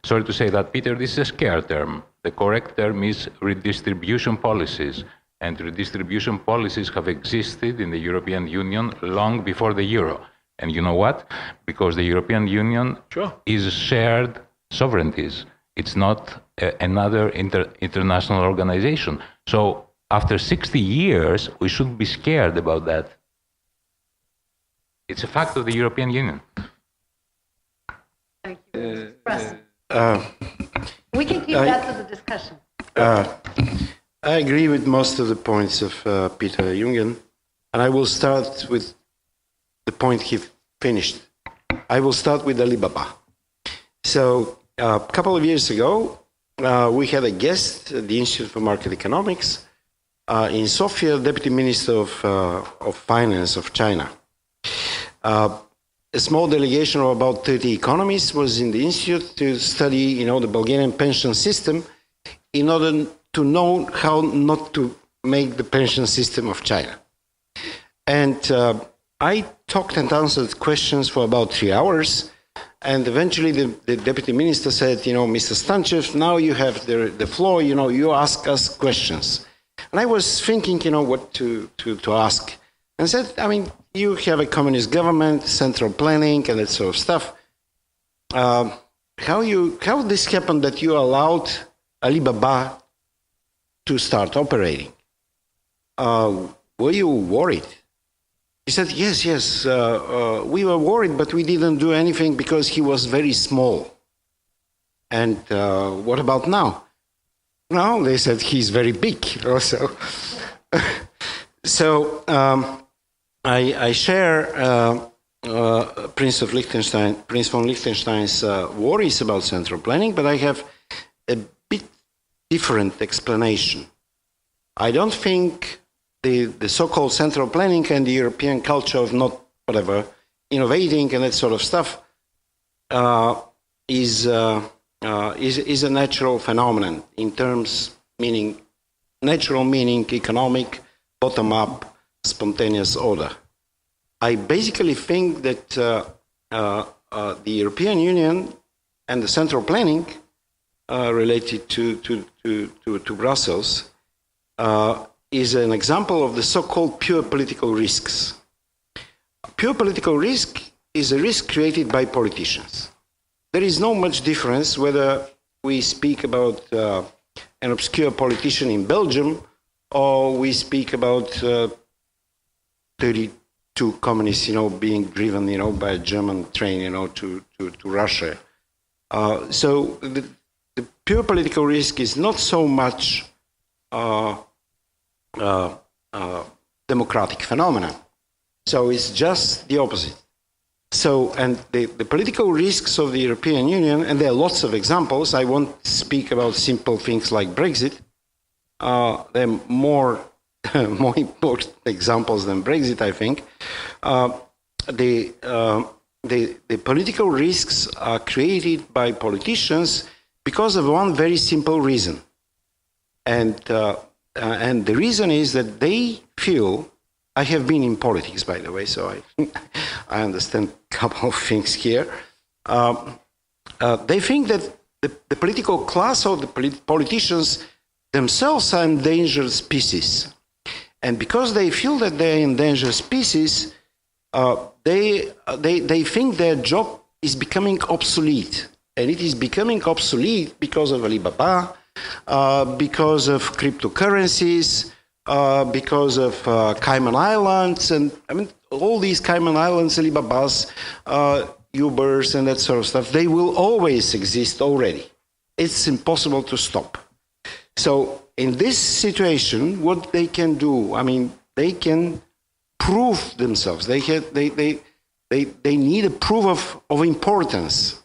Sorry to say that, Pieter, this is a scare term. The correct term is redistribution policies. And redistribution policies have existed in the European Union long before the euro. And you know what? Because the European Union is shared sovereignties. It's not another international organization. So after 60 years, we shouldn't be scared about that. It's a fact of the European Union. Thank you. We can keep that to the discussion. I agree with most of the points of Pieter Jungen, and I will start with the point he finished. I will start with Alibaba. So a couple of years ago, we had a guest at the Institute for Market Economics in Sofia, Deputy Minister of Finance of China. A small delegation of about 30 economists was in the institute to study, the Bulgarian pension system in order to know how not to make the pension system of China. And I talked and answered questions for about 3 hours. And eventually the deputy minister said, Mr. Stanchev, now you have the floor, you ask us questions. And I was thinking, what to ask. And said, you have a communist government, central planning, and that sort of stuff. How this happened that you allowed Alibaba to start operating? Were you worried? He said, yes, we were worried, but we didn't do anything because he was very small. And what about now? Now, they said, he's very big also. So I share Prince von Liechtenstein's worries about central planning, but I have a bit different explanation. I don't think the so-called central planning and the European culture of not innovating and that sort of stuff is a natural phenomenon in terms natural meaning economic, bottom-up, spontaneous order. I basically think that the European Union and the central planning related to Brussels is an example of the so-called pure political risks. Pure political risk is a risk created by politicians. There is no much difference whether we speak about an obscure politician in Belgium or we speak about 32 communists, being driven, by a German train, to Russia. So the pure political risk is not so much democratic phenomenon. So it's just the opposite. So, and the political risks of the European Union, and there are lots of examples, I won't speak about simple things like Brexit. There are more important examples than Brexit, I think. The political risks are created by politicians because of one very simple reason. And the reason is that they feel, I have been in politics, by the way, so I understand a couple of things here. They think that the political class or the politicians themselves are endangered species. And because they feel that they're endangered species, they think their job is becoming obsolete. And it is becoming obsolete because of Alibaba, because of cryptocurrencies, because of Cayman Islands, and all these Cayman Islands, Alibabas, Ubers, and that sort of stuff, they will always exist already. It's impossible to stop. So in this situation, what they can do, they can prove themselves. They need a proof of importance.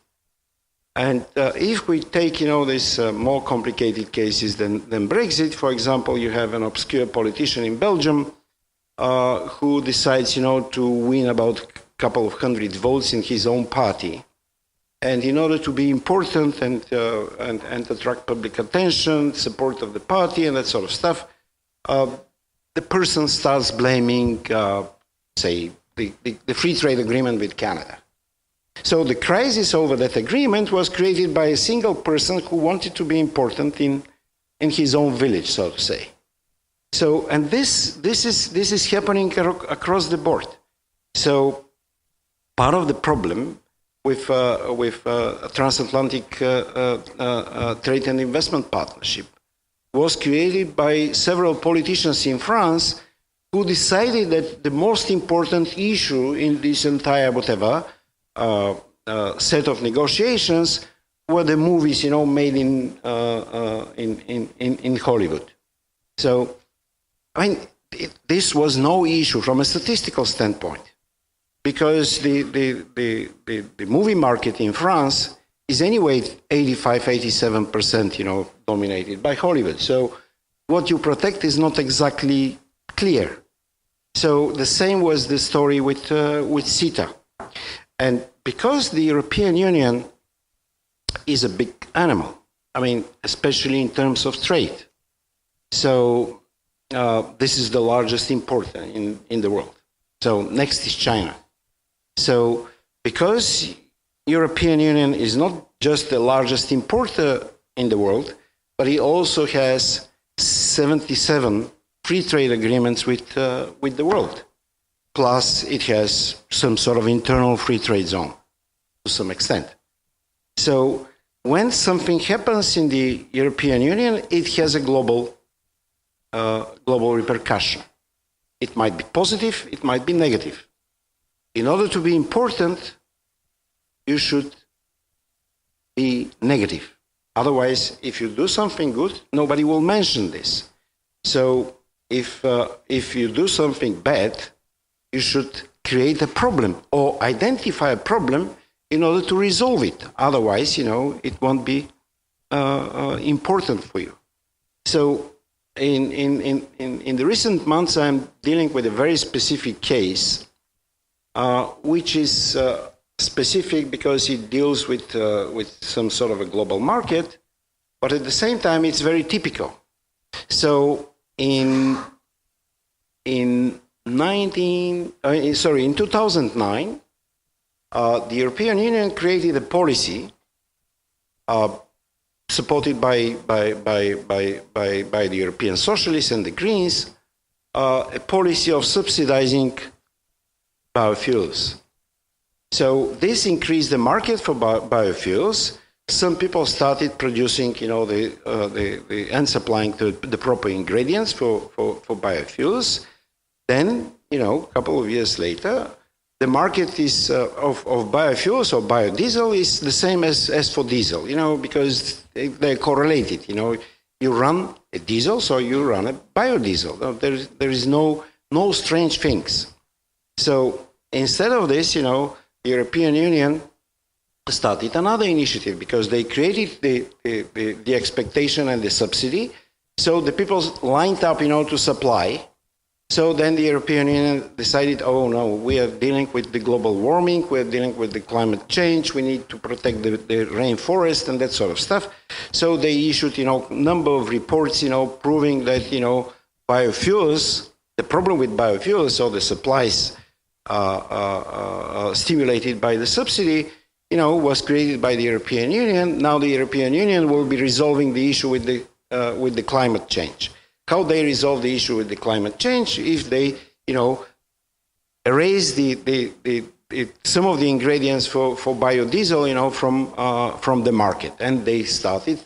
And if we take, these more complicated cases than Brexit, for example, you have an obscure politician in Belgium who decides, to win about a couple of hundred votes in his own party. And in order to be important and attract public attention, support of the party and that sort of stuff, the person starts blaming, say, the free trade agreement with Canada. So the crisis over that agreement was created by a single person who wanted to be important in his own village, so to say. So, and this is happening across the board. So part of the problem with a transatlantic trade and investment partnership was created by several politicians in France who decided that the most important issue in this entire set of negotiations were the movies, made in Hollywood. So, this was no issue from a statistical standpoint, because the movie market in France is anyway 85-87%, dominated by Hollywood. So, what you protect is not exactly clear. So the same was the story with CETA. And because the European Union is a big animal, I mean, especially in terms of trade. So this is the largest importer in the world. So next is China. So because European Union is not just the largest importer in the world, but it also has 77 free trade agreements with the world. Plus it has some sort of internal free trade zone to some extent. So when something happens in the European Union, it has a global repercussion. It might be positive, it might be negative. In order to be important, you should be negative. Otherwise, if you do something good, nobody will mention this. So if you do something bad, you should create a problem or identify a problem in order to resolve it. Otherwise, it won't be important for you. So in the recent months, I'm dealing with a very specific case, which is specific because it deals with some sort of a global market, but at the same time, it's very typical. So in 2009, the European Union created a policy supported by the European Socialists and the Greens, a policy of subsidizing biofuels. So this increased the market for biofuels. Some people started producing, and supplying the proper ingredients for biofuels. Then, a couple of years later, the market is of biofuels or biodiesel is the same as for diesel, because they're correlated. You run a diesel, so you run a biodiesel. There is no strange things. So instead of this, the European Union started another initiative because they created the expectation and the subsidy. So the people lined up, to supply. So then the European Union decided, oh no, we are dealing with the global warming, we're dealing with the climate change, we need to protect the rainforest and that sort of stuff. So they issued, number of reports, proving that, biofuels, the problem with biofuels, or the supplies stimulated by the subsidy, was created by the European Union. Now the European Union will be resolving the issue with the climate change. How they resolve the issue with the climate change if they, erase some of the ingredients for biodiesel, from the market. And they started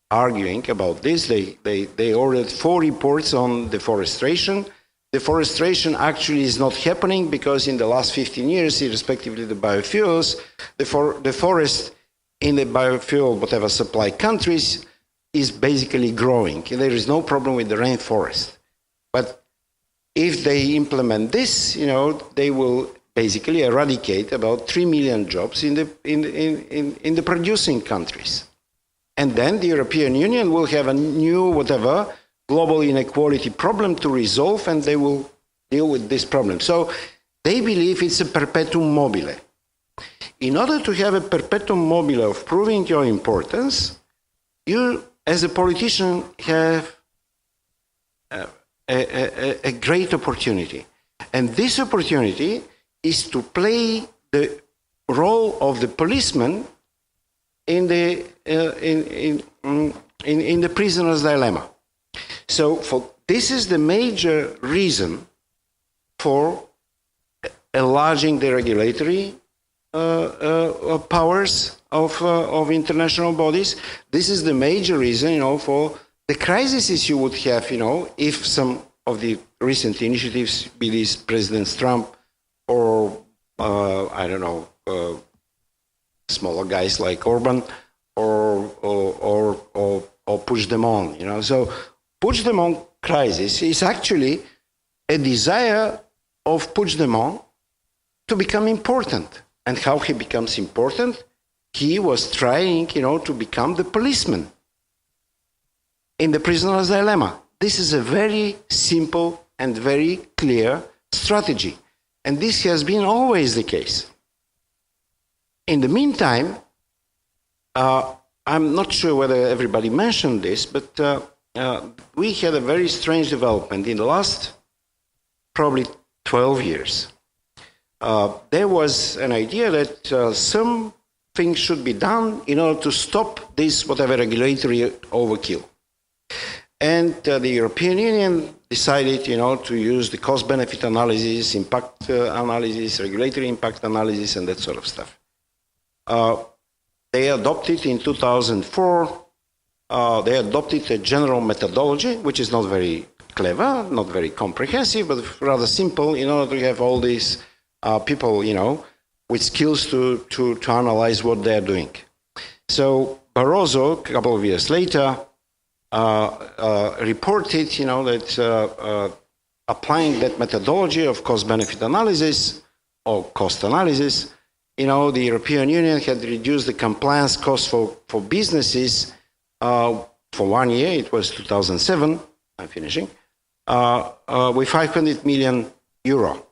arguing about this. They ordered 4 reports on deforestation. Deforestation actually is not happening because in the last 15 years, irrespectively of the biofuels, the forest in the biofuel, whatever supply countries, is basically growing. There is no problem with the rainforest. But if they implement this, they will basically eradicate about 3 million jobs in the producing countries. And then the European Union will have a new, global inequality problem to resolve, and they will deal with this problem. So they believe it's a perpetuum mobile. In order to have a perpetuum mobile of proving your importance, you, as a politician, have a great opportunity. And this opportunity is to play the role of the policeman in the prisoner's dilemma. So this is the major reason for enlarging the regulatory powers of international bodies. This is the major reason, for the crises you would have, if some of the recent initiatives, be this President Trump or smaller guys like Orban or Puigdemont, So Puigdemont crisis is actually a desire of Puigdemont to become important. And how he becomes important? He was trying, to become the policeman in the prisoner's dilemma. this is a very simple and very clear strategy. And this has been always the case. In the meantime, I'm not sure whether everybody mentioned this, but we had a very strange development in the last probably 12 years. There was an idea that some things should be done in order to stop this whatever regulatory overkill. And the European Union decided, to use the cost-benefit analysis, impact analysis, regulatory impact analysis, and that sort of stuff. They adopted in 2004, they adopted a general methodology, which is not very clever, not very comprehensive, but rather simple in order to have all these people, with skills to analyze what they're doing. So Barroso, a couple of years later, reported, that applying that methodology of cost-benefit analysis or cost analysis, the European Union had reduced the compliance cost for businesses for 1 year, it was 2007, I'm finishing, with 500 million euro.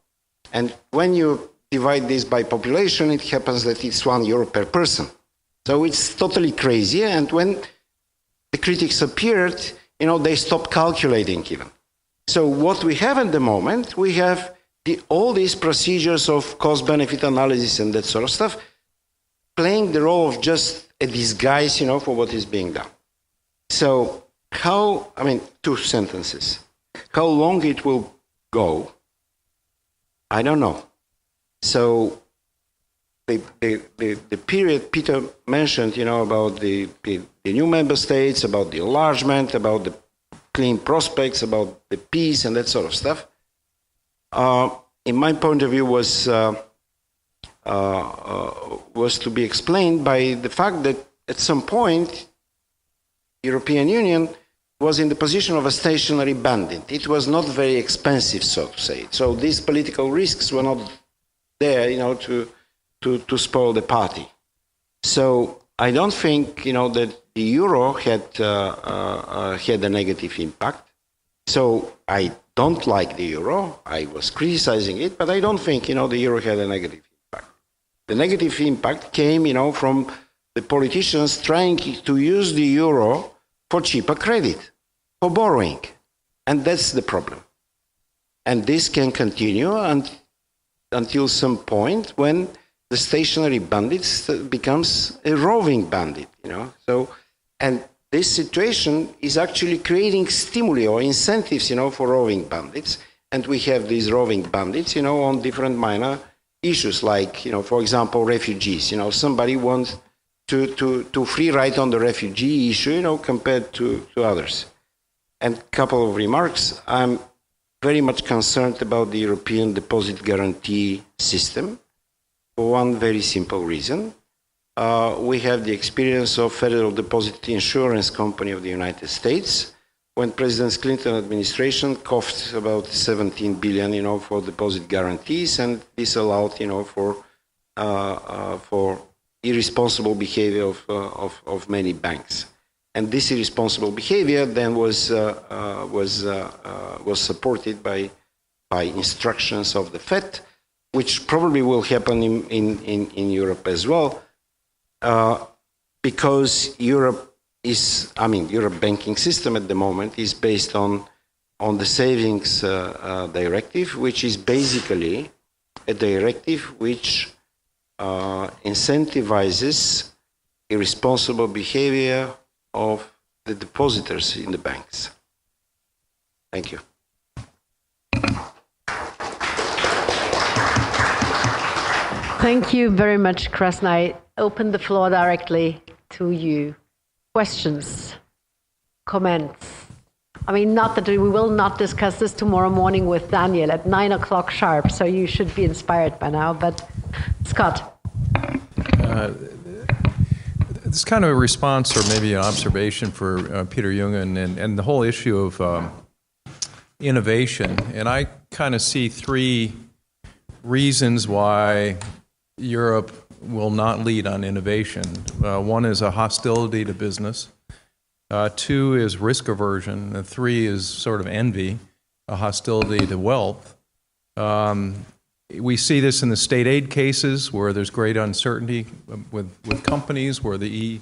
And when you divide this by population, it happens that it's €1 per person. So it's totally crazy. And when the critics appeared, they stopped calculating even. So what we have at the moment, we have all these procedures of cost-benefit analysis and that sort of stuff, playing the role of just a disguise, for what is being done. So two sentences. How long it will go, I don't know. So the period Pieter mentioned, about the new member states, about the enlargement, about the clean prospects, about the peace and that sort of stuff, in my point of view, was to be explained by the fact that at some point, European Union was in the position of a stationary bandit. It was not very expensive, so to say. So these political risks were not there, to spoil the party. So I don't think, that the euro had a negative impact. So I don't like the euro. I was criticizing it, but I don't think, the euro had a negative impact. The negative impact came, from the politicians trying to use the euro for cheaper credit, for borrowing. And that's the problem. And this can continue until some point when the stationary bandit becomes a roving bandit, So, and this situation is actually creating stimuli or incentives, for roving bandits. And we have these roving bandits, on different minor issues, like, for example, refugees. Somebody wants to free ride on the refugee issue, compared to others. And a couple of remarks. I'm very much concerned about the European deposit guarantee system for one very simple reason. We have the experience of Federal Deposit Insurance Company of the United States, when President Clinton administration coughed about 17 billion, for deposit guarantees, and this allowed, for irresponsible behavior of many banks. And this irresponsible behavior then was supported by instructions of the Fed, which probably will happen in Europe as well, because Europe banking system at the moment is based on the savings directive, which is basically a directive which incentivizes irresponsible behavior of the depositors in the banks. Thank you. Thank you very much, Krassen. I open the floor directly to you. Questions, comments? Not that we will not discuss this tomorrow morning with Daniel at 9 o'clock sharp, so you should be inspired by now. But Scott. It's kind of a response or maybe an observation for Pieter Jungen and the whole issue of innovation. And I kind of see three reasons why Europe will not lead on innovation. One is a hostility to business. 2 is risk aversion, and 3 is sort of envy, a hostility to wealth. We see this in the state aid cases where there's great uncertainty with companies, where the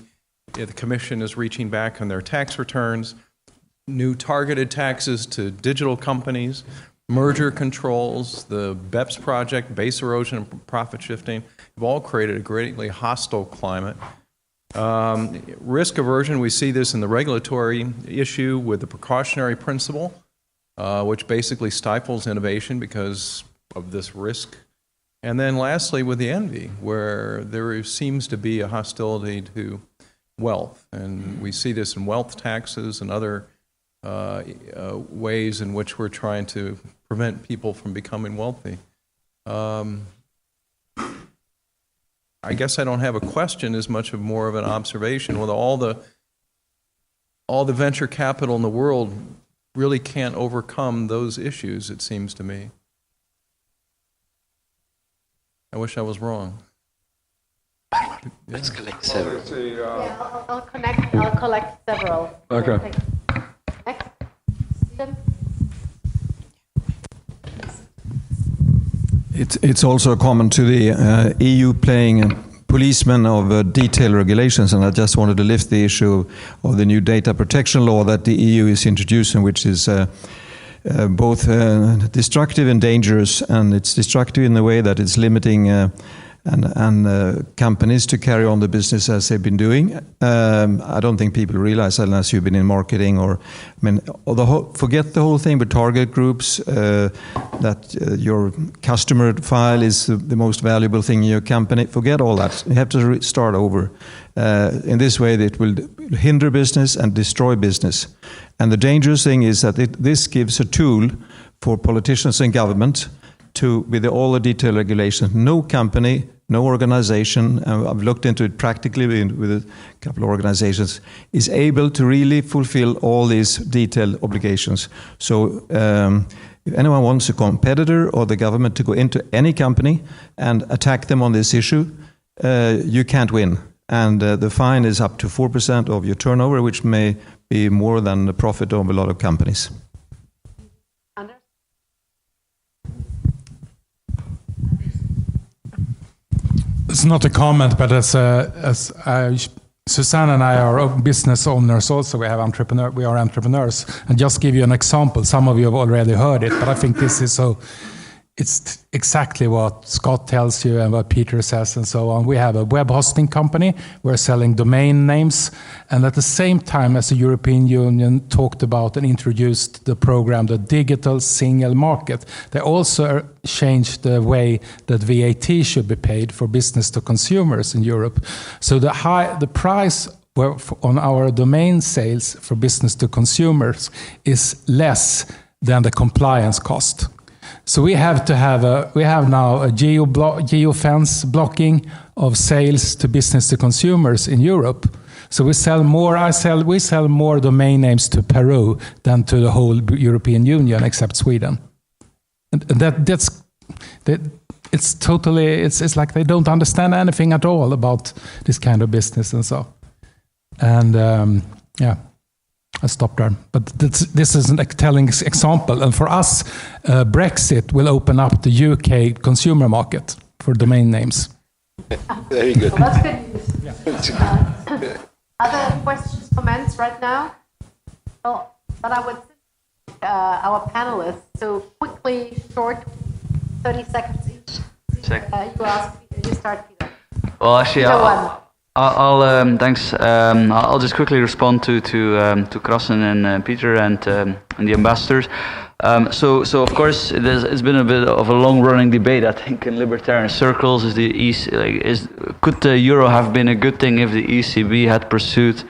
Commission is reaching back on their tax returns, new targeted taxes to digital companies, merger controls, the BEPS project, base erosion and profit shifting, have all created a greatly hostile climate. Risk aversion, we see this in the regulatory issue with the precautionary principle, which basically stifles innovation because of this risk. And then lastly, with the envy, where there seems to be a hostility to wealth. And we see this in wealth taxes and other ways in which we're trying to prevent people from becoming wealthy. I guess I don't have a question as much of more of an observation. With all the venture capital in the world really can't overcome those issues, it seems to me. I wish I was wrong. Let's collect several. I'll collect several. Okay. Next. Stephen? It's also common to the EU playing a policeman of detailed regulations, and I just wanted to lift the issue of the new data protection law that the EU is introducing, which is both destructive and dangerous, and it's destructive in the way that it's limiting companies to carry on the business as they've been doing. I don't think people realize that unless you've been in marketing forget the whole thing with target groups, that your customer file is the most valuable thing in your company. Forget all that. You have to start over. In this way, it will hinder business and destroy business. And the dangerous thing is that this gives a tool for politicians and government to, with all the detailed regulations, no company, no organization, I've looked into it practically with a couple of organizations, is able to really fulfill all these detailed obligations. So if anyone wants a competitor or the government to go into any company and attack them on this issue, you can't win. And the fine is up to 4% of your turnover, which may be more than the profit of a lot of companies. It's not a comment, but Susanne and I are business owners also. We are entrepreneurs. And just give you an example. Some of you have already heard it, but I think this is so. It's exactly what Scott tells you and what Pieter says and so on. We have a web hosting company. We're selling domain names. And at the same time as the European Union talked about and introduced the program, the Digital Single Market, they also changed the way that VAT should be paid for business to consumers in Europe. So the price on our domain sales for business to consumers is less than the compliance cost. So we have now a geofence blocking of sales to business to consumers in Europe. So we sell more domain names to Peru than to the whole European Union except Sweden. And it's like they don't understand anything at all about this kind of business and so. And I stop there. But this is a telling example. And for us, Brexit will open up the UK consumer market for domain names. Very good. Well, that's good news. Other questions, comments right now? Well, but I would our panelists, so quickly, short, 30 seconds each. You ask, you start, Pieter. Well, actually, I'll thanks. I'll just quickly respond to Krassen and Pieter and the ambassadors. So of course it's been a bit of a long-running debate. I think in libertarian circles, could the euro have been a good thing if the ECB had pursued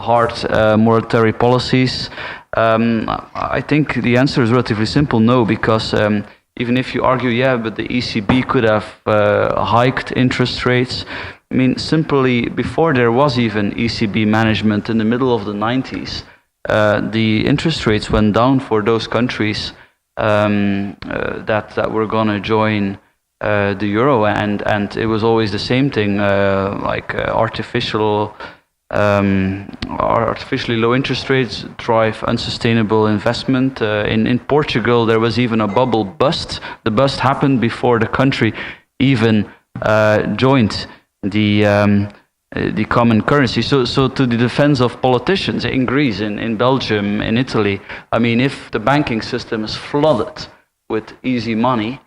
hard monetary policies? I think the answer is relatively simple: no, because even if you argue, but the ECB could have hiked interest rates. I mean, simply before there was even ECB management in the middle of the 90s, the interest rates went down for those countries that were going to join the euro, and it was always the same thing, artificial artificially low interest rates drive unsustainable investment. In Portugal, there was even a bubble bust. The bust happened before the country even joined the common currency. So to the defense of politicians in Greece, in Belgium, in Italy, I mean, if the banking system is flooded with easy money,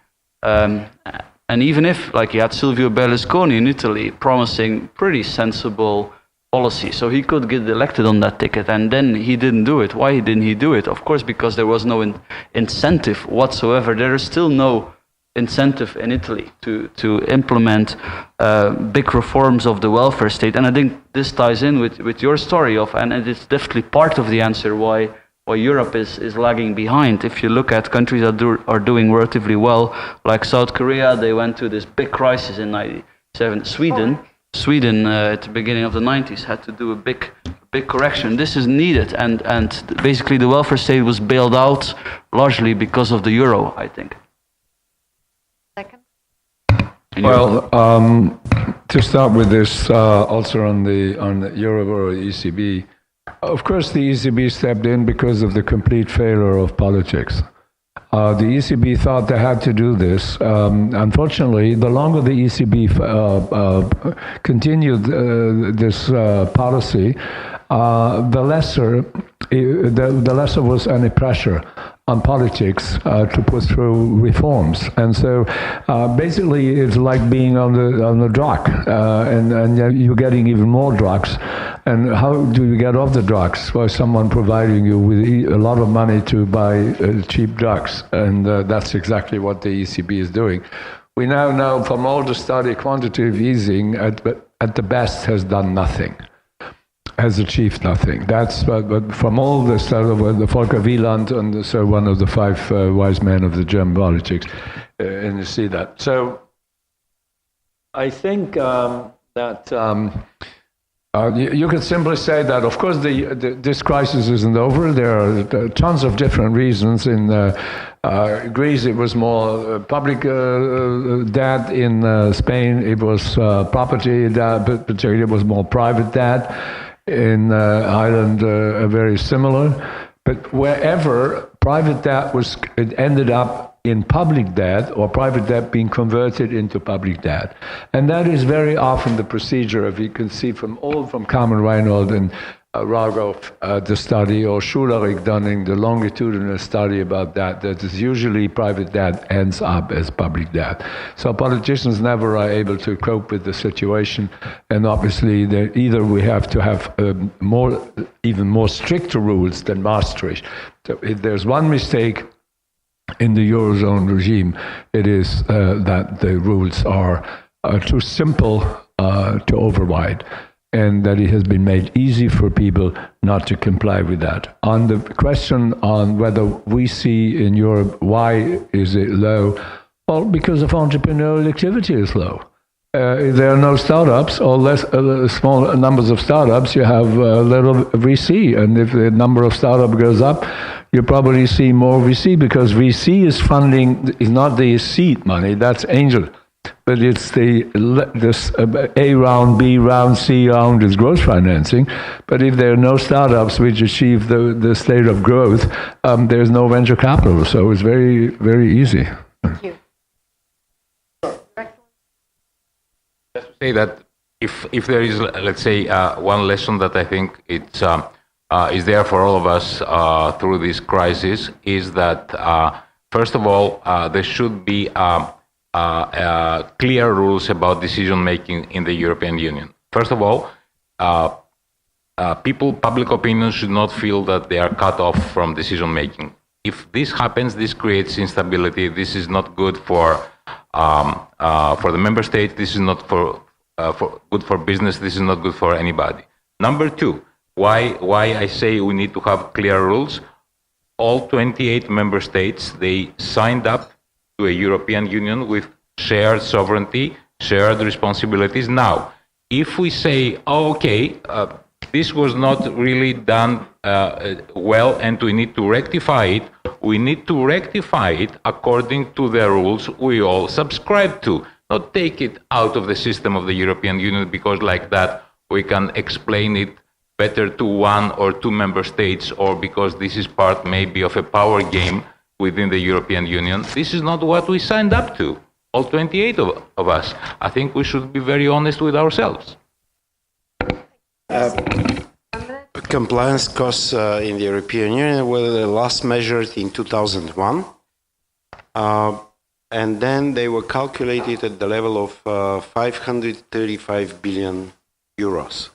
and even if, like you had Silvio Berlusconi in Italy promising pretty sensible policy, so he could get elected on that ticket, and then he didn't do it. Why didn't he do it? Of course, because there was no incentive whatsoever. There is still no incentive in Italy to implement big reforms of the welfare state. And I think this ties in with your story and it's definitely part of the answer why Europe is lagging behind. If you look at countries that are doing relatively well, like South Korea, they went through this big crisis in 1997. Sweden at the beginning of the 90s had to do a big correction. This is needed, and basically the welfare state was bailed out largely because of the euro, I think. Second. Well, to start with this, also on the euro or ECB, of course the ECB stepped in because of the complete failure of politics. The ECB thought they had to do this. Unfortunately, the longer the ECB continued this policy, the lesser was any pressure on politics to put through reforms. And so basically it's like being on the drug, and you're getting even more drugs. And how do you get off the drugs? By someone providing you with a lot of money to buy cheap drugs. And that's exactly what the ECB is doing. We now know from all the study, quantitative easing at the best has done nothing, has achieved nothing. That's but from all the study of the Volker Wieland, and so one of the five wise men of the German politics, and you see that. So I think that you could simply say that, of course, this crisis isn't over. There are tons of different reasons. In Greece, it was more public debt. In Spain, it was property debt, but particularly it was more private debt. In Ireland, very similar. But wherever private debt it ended up in public debt, or private debt being converted into public debt. And that is very often the procedure, if you can see from Carmen Reinhold and Ragov, the study, or Schulerich done the longitudinal study about that is usually private debt ends up as public debt. So politicians never are able to cope with the situation, and obviously either we have to have even more stricter rules than Maastricht. So if there's one mistake in the Eurozone regime, it is that the rules are too simple to override, and that it has been made easy for people not to comply with that. On the question on whether we see in Europe, why is it low? Well, because of entrepreneurial activity is low. If there are no startups, or less small numbers of startups, you have little VC. And if the number of startups goes up, you probably see more VC, because VC is not the seed money, that's angel. But it's this A round, B round, C round is growth financing. But if there are no startups which achieve the state of growth, there's no venture capital. So it's very, very easy. Thank you. Just to say that if there is, let's say, one lesson that I think is there for all of us through this crisis, is that first of all, there should be clear rules about decision making in the European Union. First of all, public opinion should not feel that they are cut off from decision making. If this happens, this creates instability. This is not good for the member state. This is not good for business. This is not good for anybody. Number two, why I say we need to have clear rules. All 28 member states, they signed up to a European Union with shared sovereignty, shared responsibilities. Now, if we say, oh, okay, this was not really done well and we need to rectify it, we need to rectify it according to the rules we all subscribe to. Not take it out of the system of the European Union, because like that we can explain it better to one or two member states, or because this is part maybe of a power game within the European Union. This is not what we signed up to, all 28 of us. I think we should be very honest with ourselves. Compliance costs in the European Union were last measured in 2001, and then they were calculated at the level of 535 billion euros,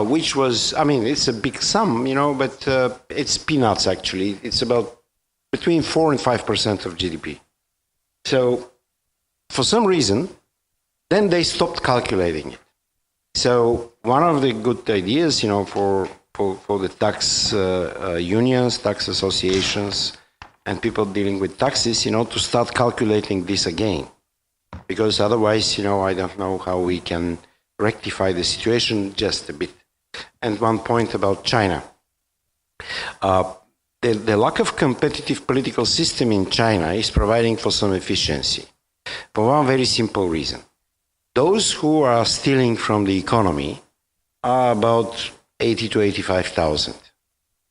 which was, I mean, it's a big sum, you know, but it's peanuts actually. It's about between 4 and 5% of GDP. So, for some reason, then they stopped calculating it. So one of the good ideas, you know, for the tax unions, tax associations, and people dealing with taxes, you know, to start calculating this again. Because otherwise, you know, I don't know how we can rectify the situation just a bit. And one point about China. The lack of competitive political system in China is providing for some efficiency. For one very simple reason. Those who are stealing from the economy are about 80 to 85,000.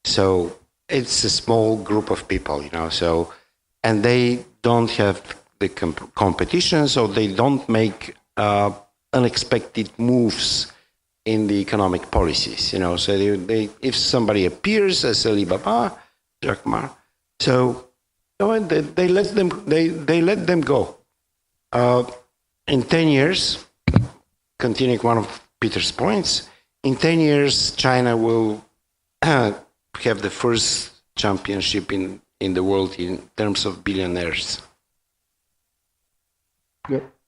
So it's a small group of people, you know, so, and they don't have the competition, so they don't make unexpected moves in the economic policies, you know, so they if somebody appears as Alibaba, Jack Ma, so they let them go. In 10 years, continuing one of Peter's points, in 10 years, China will have the first championship in the world in terms of billionaires.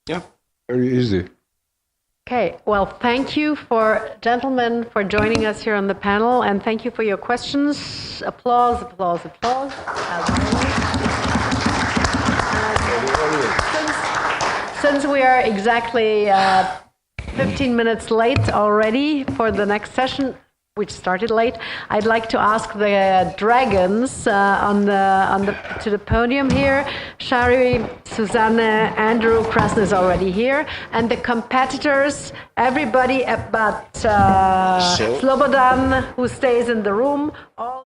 Yeah. Very easy. Okay, well, thank you gentlemen, for joining us here on the panel, and thank you for your questions. Applause, applause, applause. Since we are exactly 15 minutes late already for the next session, which started late, I'd like to ask the dragons to the podium here. Shari, Susanne, Andrew, Krassen is already here, and the competitors, everybody but Slobodan, who stays in the room. All